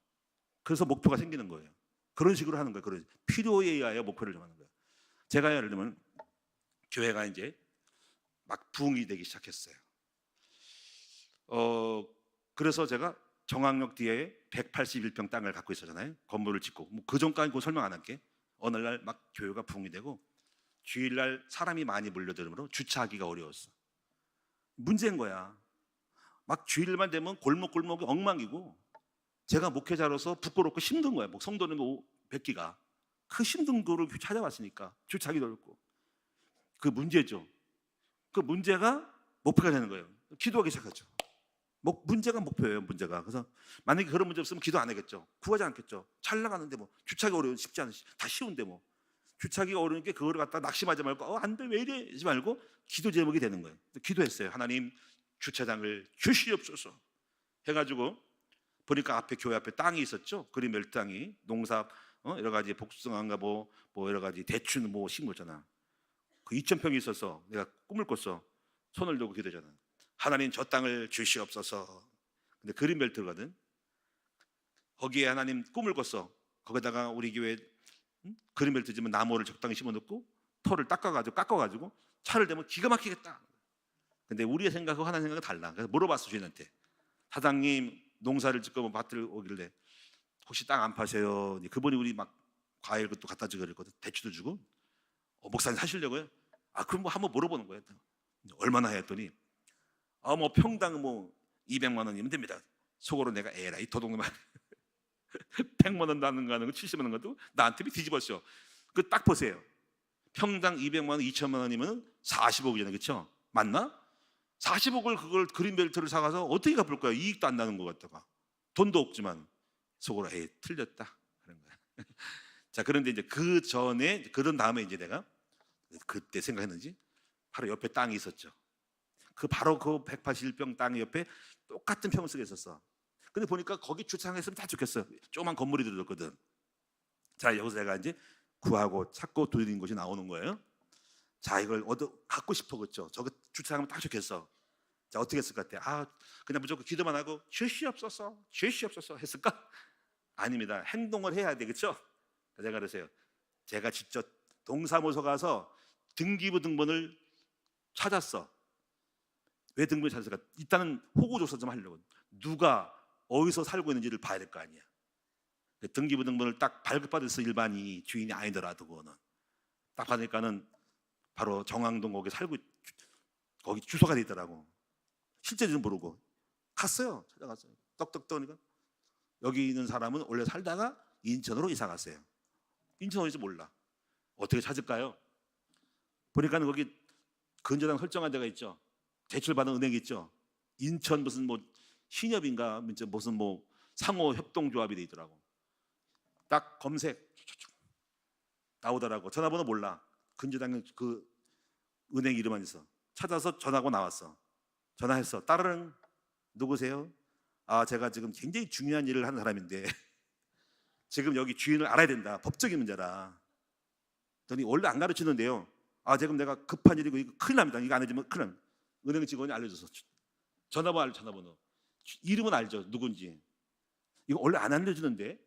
그래서 목표가 생기는 거예요. 그런 식으로 하는 거예요. 그런 필요에 의하여 목표를 정하는 거예요. 제가 예를 들면 교회가 이제 막 부흥이 되기 시작했어요. 그래서 제가 정학역 뒤에 181평 땅을 갖고 있었잖아요. 건물을 짓고 그 전까지 설명 안 할게. 어느 날 막 교회가 부흥이 되고 주일날 사람이 많이 몰려들므로 주차하기가 어려웠어. 문제인 거야. 막 주일만 되면 골목골목이 엉망이고 제가 목회자로서 부끄럽고 힘든 거야. 성도는 뵙기가 그 힘든 거를 찾아왔으니까 주차하기도 어렵고 그 문제죠. 그 문제가 목표가 되는 거예요. 기도하기 시작하죠. 문제가 목표예요. 문제가. 그래서 만약에 그런 문제 없으면 기도 안 하겠죠. 구하지 않겠죠. 잘 나가는데 주차하기 어려운 쉽지 않으시 다 쉬운데 주차하기가 어려우니까 그거를 갖다 낙심하지 말고 안 돼 왜 이래 하지 말고 기도 제목이 되는 거예요. 기도했어요. 하나님 주차장을 주시옵소서 해가지고 보니까 교회 앞에 땅이 있었죠. 그린벨트 땅이 농사 여러 가지 복숭아인가 뭐 여러 가지 대추 심었잖아. 그 2,000평이 있어서 내가 꿈을 꿨어. 손을 들고 기도잖아. 하나님 저 땅을 주시옵소서. 근데 그린벨트거든. 거기에 하나님 꿈을 꿨어. 거기다가 우리 교회 그린벨트 지면 나무를 적당히 심어놓고 털을 깎아가지고 차를 대면 기가 막히겠다. 근데 우리의 생각하고 하나님 생각은 달라. 그래서 물어봤어 주인한테. 사장님 농사를 짓고 밭을 오길래 혹시 땅 안 파세요? 그분이 우리 막 과일 것도 갖다 주고 그랬거든. 대추도 주고. 목사님 사시려고요? 그럼 한번 물어보는 거예요. 얼마나 해 했더니 평당 200만 원이면 됩니다. 속으로 내가 에라이 도둑놈아 100만 원 나는 거 하는 거 70만 원 것도 나한테 뒤집었어. 그 딱 보세요. 평당 200만 원, 2천만 원이면 40억이잖아요. 그렇죠? 맞나? 40억을 그걸 그린벨트를 사가서 어떻게 갚을 거야? 이익도 안 나는 것 같다가 돈도 없지만 속으로 틀렸다 그런 거야. 자, 그런데 이제 그런 다음에 이제 내가 그때 생각했는지 바로 옆에 땅이 있었죠. 바로 그 181평 땅 옆에 똑같은 평수가 있었어. 근데 보니까 거기 주차장했으면 다 좋겠어. 조그만 건물이 들었거든. 자, 여기서 내가 이제 구하고 찾고 두드린 것이 나오는 거예요. 자, 이걸 갖고 싶어. 그렇죠? 저거 주차장하면 딱 좋겠어. 자, 어떻게 했을 것 같아? 그냥 무조건 기도만 하고 주시옵소서 했을까? 아닙니다. 행동을 해야 돼. 그렇죠? 제가 그러세요. 제가 직접 동사무소 가서 등기부등본을 찾았어. 왜 등본을 찾았을까? 일단은 호구조사 좀 하려고. 누가 어디서 살고 있는지를 봐야 될 거 아니야. 등기부등본을 딱 발급받았어. 일반이 주인이 아니더라도 그거는 딱 받으니까는 바로 정왕동 거기 거기 주소가 돼 있더라고. 실제는 모르고 갔어요. 찾아갔어요. 떡떡 떠니까 여기 있는 사람은 원래 살다가 인천으로 이사 갔어요. 인천 어디서 몰라. 어떻게 찾을까요? 보니까는 거기 근저당 설정한 데가 있죠. 대출받은 은행이 있죠. 인천 무슨 뭐 신협인가 무슨 뭐 상호 협동조합이 돼 있더라고. 딱 검색 나오더라고. 전화번호 몰라. 근저당 그 은행 이름만 있어. 찾아서 전화하고 나왔어. 전화했어. 따르릉 누구세요? 아, 제가 지금 굉장히 중요한 일을 하는 사람인데 지금 여기 주인을 알아야 된다. 법적인 문제라. 그랬더니 원래 안 가르치는데요. 아, 지금 내가 급한 일이고 이거 큰일 납니다. 이거 안 해주면 큰일 납니다. 은행 직원이 알려줘서 전화번호 알려. 전화번호. 이름은 알죠. 누군지. 이거 원래 안 알려주는데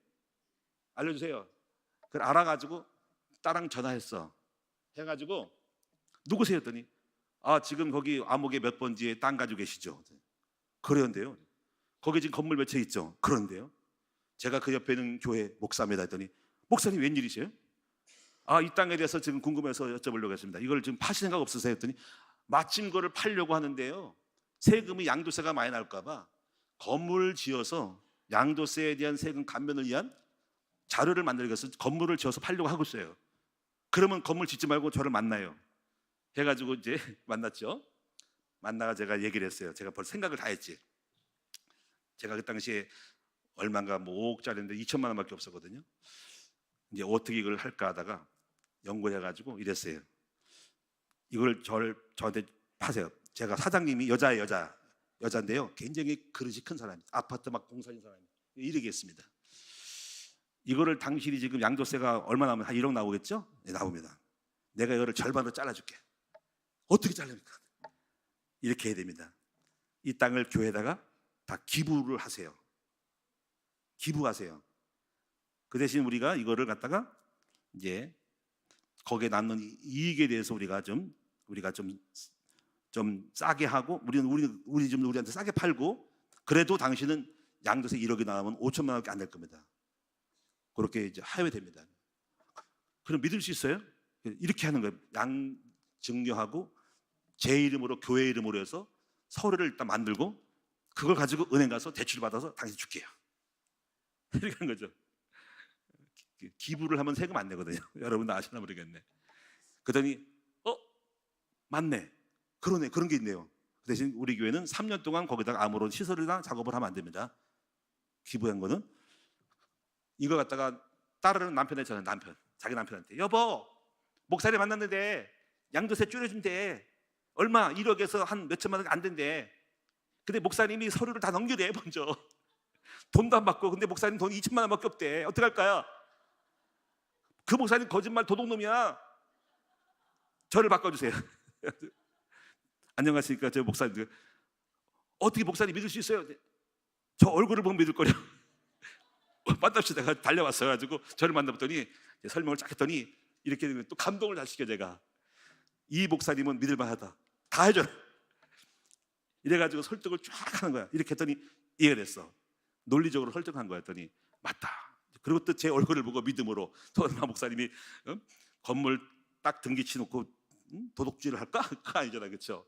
알려주세요. 그걸 알아가지고 딸랑 전화했어. 해가지고 누구세요? 했더니 아, 지금 거기 암흑의 몇 번지에 땅 가지고 계시죠? 그러는데요. 거기 지금 건물 몇 채 있죠? 그런데요. 제가 그 옆에 있는 교회 목사입니다. 했더니 목사님 웬일이세요? 아, 이 땅에 대해서 지금 궁금해서 여쭤보려고 했습니다. 이걸 지금 파실 생각 없으세요? 했더니 마침 그거를 팔려고 하는데요. 세금이 양도세가 많이 날까 봐 건물을 지어서 양도세에 대한 세금 감면을 위한 자료를 만들기 위해서 건물을 지어서 팔려고 하고 있어요. 그러면 건물 짓지 말고 저를 만나요. 해가지고 이제 만났죠. 만나가 제가 얘기를 했어요. 제가 벌써 생각을 다 했지. 제가 그 당시에 얼마인가 뭐 5억짜리인데 2천만 원밖에 없었거든요. 이제 어떻게 이걸 할까 하다가 연구해가지고 이랬어요. 이걸 저한테 파세요. 제가 사장님이 여자인데요. 굉장히 그릇이 큰 사람, 아파트 막 공사인 사람이 이렇게 했습니다. 이거를 당신이 지금 양도세가 얼마 나오면 한 1억 나오겠죠? 네, 나옵니다. 내가 이거를 절반으로 잘라줄게. 어떻게 잘릅니까? 이렇게 해야 됩니다. 이 땅을 교회에다가 다 기부를 하세요. 기부하세요. 그 대신 우리가 이거를 갖다가 이제 거기에 남는 이익에 대해서 우리가 좀 싸게 하고 우리한테 싸게 팔고 그래도 당신은 양도세 1억이 나오면 5천만 원밖에 안 될 겁니다. 그렇게 이제 하여야 됩니다. 그럼 믿을 수 있어요? 이렇게 하는 거예요. 증여하고 제 이름으로 교회 이름으로 해서 서류를 일단 만들고 그걸 가지고 은행 가서 대출 받아서 당신 줄게요. 이렇게 하는 거죠. 기부를 하면 세금 안 내거든요. 여러분 아시나 모르겠네. 그러더니 맞네. 그러네. 그런 게 있네요. 그 대신 우리 교회는 3년 동안 거기다가 아무런 시설이나 작업을 하면 안 됩니다. 기부한 거는 이거 갖다가 따르는 남편 했잖아요. 자기 남편한테 여보 목사님 만났는데 양도세 줄여준대. 얼마 1억에서 한 몇천만 원 안 된대. 근데 목사님이 서류를 다 넘겨대 먼저. 돈도 안 받고 근데 목사님 돈이 2천만 원밖에 없대. 어떡할까요? 그 목사님 거짓말 도둑놈이야. 저를 바꿔주세요. 안녕하십니까 저 목사님. 어떻게 목사님 믿을 수 있어요? 저 얼굴을 보면 믿을 거려. 만납시다. 내가 달려왔어 가지고 저를 만나봤더니 설명을 쫙 했더니 이렇게 또 감동을 잘 시켜. 제가 이 목사님은 믿을 만하다. 다 해줘. 이래가지고 설득을 쫙 하는 거야. 이렇게 했더니 이해가 됐어. 논리적으로 설득한 거야. 했더니 맞다. 그리고 또 제 얼굴을 보고 믿음으로 또 얼마 목사님이 건물 딱 등기 치놓고 도둑질을 할까? 그거 아니잖아, 그렇죠?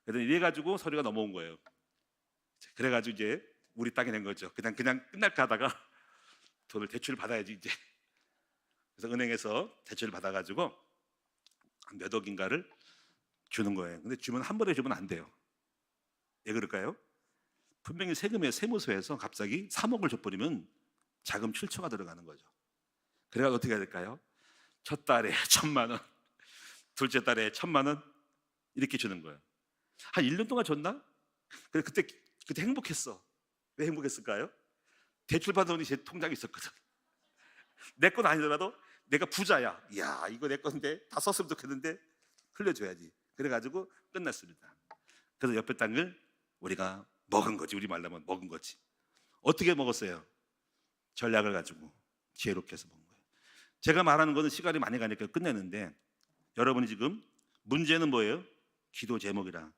그랬더니 이래가지고 서류가 넘어온 거예요. 그래가지고 이제 우리 땅이 된 거죠. 그냥 끝날까 하다가 돈을 대출을 받아야지 이제. 그래서 은행에서 대출을 받아가지고 몇 억인가를 주는 거예요. 근데 주면 한 번에 주면 안 돼요. 왜 그럴까요? 분명히 세무서에서 갑자기 3억을 줘버리면 자금 출처가 들어가는 거죠. 그래서 어떻게 해야 될까요? 첫 달에 1,000만 원, 둘째 달에 1,000만 원 이렇게 주는 거예요. 한 1년 동안 줬나? 그때 행복했어. 왜 행복했을까요? 대출 받은 돈이 제 통장에 있었거든. 내 건 아니더라도 내가 부자야. 이야, 이거 내 건데 다 썼으면 좋겠는데 흘려줘야지. 그래가지고 끝났습니다. 그래서 옆에 땅을 우리가 먹은 거지. 우리 말로 하면 먹은 거지. 어떻게 먹었어요? 전략을 가지고 지혜롭게 해서 먹은 거예요. 제가 말하는 거는 시간이 많이 가니까 끝내는데 여러분이 지금 문제는 뭐예요? 기도 제목이라.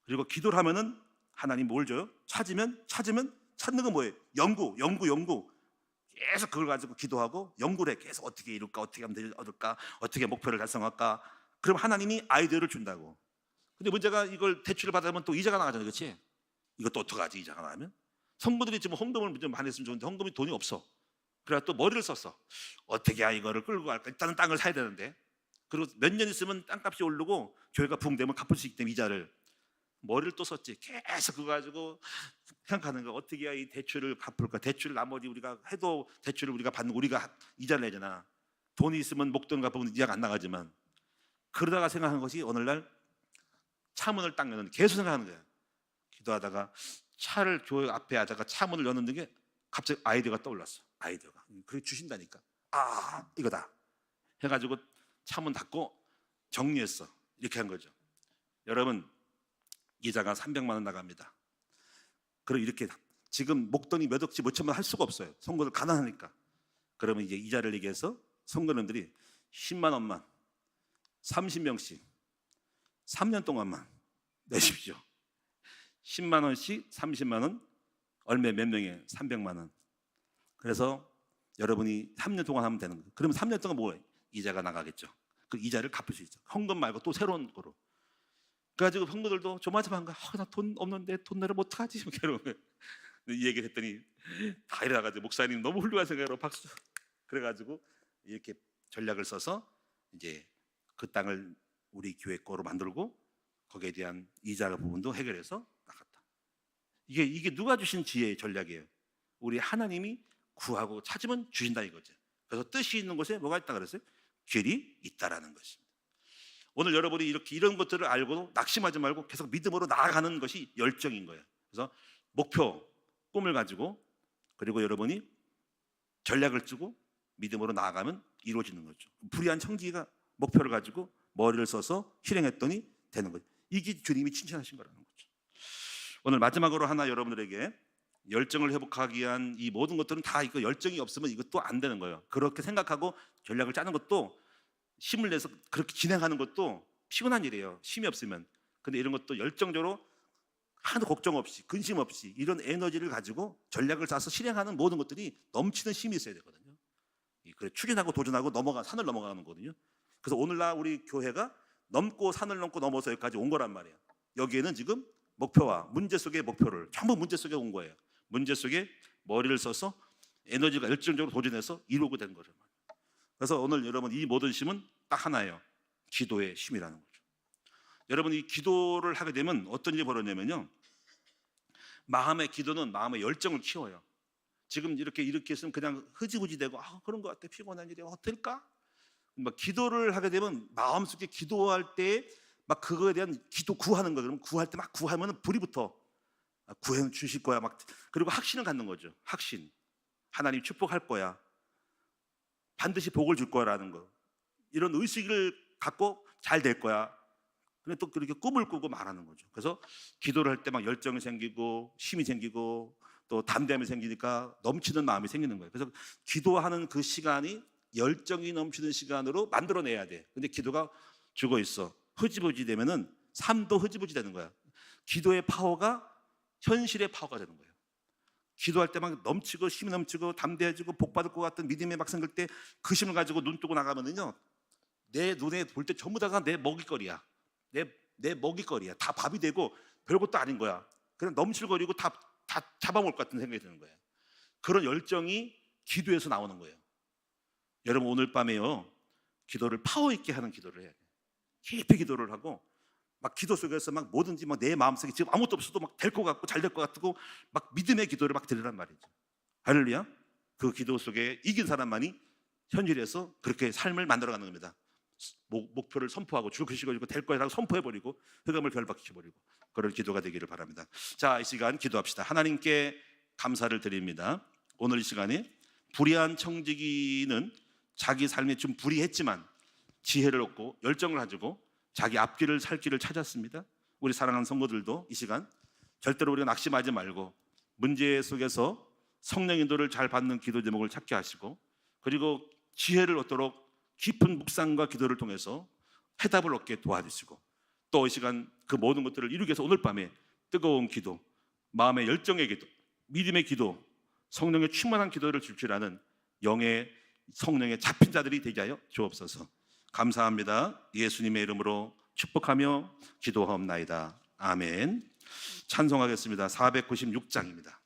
그리고 기도를 하면은 하나님 뭘 줘요? 찾으면 찾는 건 뭐예요? 연구. 계속 그걸 가지고 기도하고 연구를 해. 계속 어떻게 이룰까? 어떻게 하면 얻을까? 어떻게 목표를 달성할까? 그럼 하나님이 아이디어를 준다고. 근데 문제가 이걸 대출을 받으면 또 이자가 나가잖아요, 그렇지? 이것도 어떡하지, 이자가 나가면? 성도들이 지금 헌금을 좀 많이 했으면 좋은데 헌금이 돈이 없어. 그래서 또 머리를 썼어. 어떻게 해야 이거를 끌고 갈까? 일단은 땅을 사야 되는데. 그리고 몇 년 있으면 땅값이 오르고 교회가 붕되면 갚을 수 있기 때문에 이자를. 머리를 또 썼지. 계속 그거 가지고 생각하는 거. 어떻게 해야 이 대출을 갚을까? 대출 나머지 우리가 해도 대출을 우리가 받는 우리가 이자를 내잖아. 돈이 있으면 목돈 갚으면 이자가 안 나가지만. 그러다가 생각한 것이 오늘날 차문을 딱 여는 계속 생각하는 거야. 기도하다가 차를 교회 앞에 하다가 차문을 여는 게 갑자기 아이디어가 떠올랐어. 아이디어가. 그게 주신다니까. 아, 이거다. 해가지고 차문 닫고 정리했어. 이렇게 한 거죠. 여러분, 이자가 300만 원 나갑니다. 그럼 이렇게 지금 목돈이 몇 억지 몇 천만 할 수가 없어요. 성도들 가난하니까. 그러면 이제 이자를 얘기해서 성도님들이 10만 원만 30명씩 3년 동안만 내십시오. 10만 원씩 30만 원, 얼마 몇 명에 300만 원. 그래서 여러분이 3년 동안 하면 되는 거예요. 그러면 3년 동안 뭐예요? 이자가 나가겠죠. 그 이자를 갚을 수 있죠. 헌금 말고 또 새로운 거로. 그래가지고 성도들도 조마조마한 거야. 나 돈 없는데 돈 내려면 어떡하지? 이러는 거예요. 이 얘기를 했더니 다 일어나가지고 목사님 너무 훌륭한 생각으로 박수. 그래가지고 이렇게 전략을 써서 이제 그 땅을 우리 교회 거로 만들고 거기에 대한 이자 부분도 해결해서 나갔다. 이게 누가 주신 지혜의 전략이에요? 우리 하나님이 구하고 찾으면 주신다 이거죠. 그래서 뜻이 있는 곳에 뭐가 있다 그랬어요? 길이 있다라는 것입니다. 오늘 여러분이 이렇게 이런 것들을 알고도 낙심하지 말고 계속 믿음으로 나아가는 것이 열정인 거예요. 그래서 목표, 꿈을 가지고 그리고 여러분이 전략을 쓰고 믿음으로 나아가면 이루어지는 거죠. 불의한 청지기가 목표를 가지고 머리를 써서 실행했더니 되는 거죠. 이게 주님이 칭찬하신 거라는 거죠. 오늘 마지막으로 하나 여러분들에게 열정을 회복하기 위한 이 모든 것들은 다 이거 열정이 없으면 이것도 안 되는 거예요. 그렇게 생각하고 전략을 짜는 것도 힘을 내서 그렇게 진행하는 것도 피곤한 일이에요. 힘이 없으면. 근데 이런 것도 열정적으로 하나도 걱정 없이 근심 없이 이런 에너지를 가지고 전략을 짜서 실행하는 모든 것들이 넘치는 힘이 있어야 되거든요. 그래 추진하고 도전하고 산을 넘어가는 거거든요. 그래서 오늘날 우리 교회가 넘고 산을 넘고 넘어서 여기까지 온 거란 말이에요. 여기에는 지금 목표와 문제 속의 목표를 전부 문제 속에 온 거예요. 문제 속에 머리를 써서 에너지가 열정적으로 도전해서 이루고 된 거죠. 그래서 오늘 여러분 이 모든 힘은 딱 하나예요. 기도의 힘이라는 거죠. 여러분 이 기도를 하게 되면 어떤 일이 벌어지냐면요. 마음의 기도는 마음의 열정을 키워요. 지금 이렇게 있으면 그냥 흐지부지 되고 그런 것 같아 피곤한 일이 될까? 막 기도를 하게 되면 마음속에 기도할 때 막 그거에 대한 기도 구하는 거. 그러면 구할 때 막 구하면 불이 붙어. 구해 주실 거야 막. 그리고 확신을 갖는 거죠. 확신. 하나님 축복할 거야. 반드시 복을 줄 거라는 거. 이런 의식을 갖고 잘 될 거야. 근데 또 그렇게 꿈을 꾸고 말하는 거죠. 그래서 기도를 할 때 막 열정이 생기고 힘이 생기고 또 담대함이 생기니까 넘치는 마음이 생기는 거예요. 그래서 기도하는 그 시간이 열정이 넘치는 시간으로 만들어내야 돼. 근데 기도가 죽어 있어. 흐지부지 되면은 삶도 흐지부지 되는 거야. 기도의 파워가 현실의 파워가 되는 거예요. 기도할 때 막 넘치고 힘이 넘치고 담대해지고 복 받을 것 같은 믿음이 막 생길 때 그 힘을 가지고 눈 뜨고 나가면은요 내 눈에 볼 때 전부 다가 내 먹잇거리야. 내 먹잇거리야. 다 밥이 되고 별것도 아닌 거야. 그냥 넘실거리고 다 잡아먹을 것 같은 생각이 드는 거예요. 그런 열정이 기도에서 나오는 거예요. 여러분 오늘 밤에요 기도를 파워 있게 하는 기도를 해야 돼요. 깊이 기도를 하고 막 기도 속에서 막 뭐든지 막 내 마음속에 지금 아무것도 없어도 막 될 것 같고 잘 될 것 같고 막 믿음의 기도를 막 드리란 말이죠. 할렐루야. 그 기도 속에 이긴 사람만이 현실에서 그렇게 삶을 만들어가는 겁니다. 목표를 선포하고 죽으시고 될 거라고 선포해버리고 흑암을 결박시켜버리고 그런 기도가 되기를 바랍니다. 자, 이 시간 기도합시다. 하나님께 감사를 드립니다. 오늘 이 시간에 불의한 청지기는 자기 삶에 좀 불의했지만 지혜를 얻고 열정을 가지고 자기 앞길을 살 길을 찾았습니다. 우리 사랑하는 성도들도 이 시간 절대로 우리가 낙심하지 말고 문제 속에서 성령 인도를 잘 받는 기도 제목을 찾게 하시고 그리고 지혜를 얻도록 깊은 묵상과 기도를 통해서 해답을 얻게 도와주시고 또 이 시간 그 모든 것들을 이루기 위해서 오늘 밤에 뜨거운 기도, 마음의 열정의 기도, 믿음의 기도, 성령의 충만한 기도를 줄 줄 아는 영의 성령의 잡힌 자들이 되게 하여 주옵소서. 감사합니다. 예수님의 이름으로 축복하며 기도하옵나이다. 아멘. 찬송하겠습니다. 496장입니다.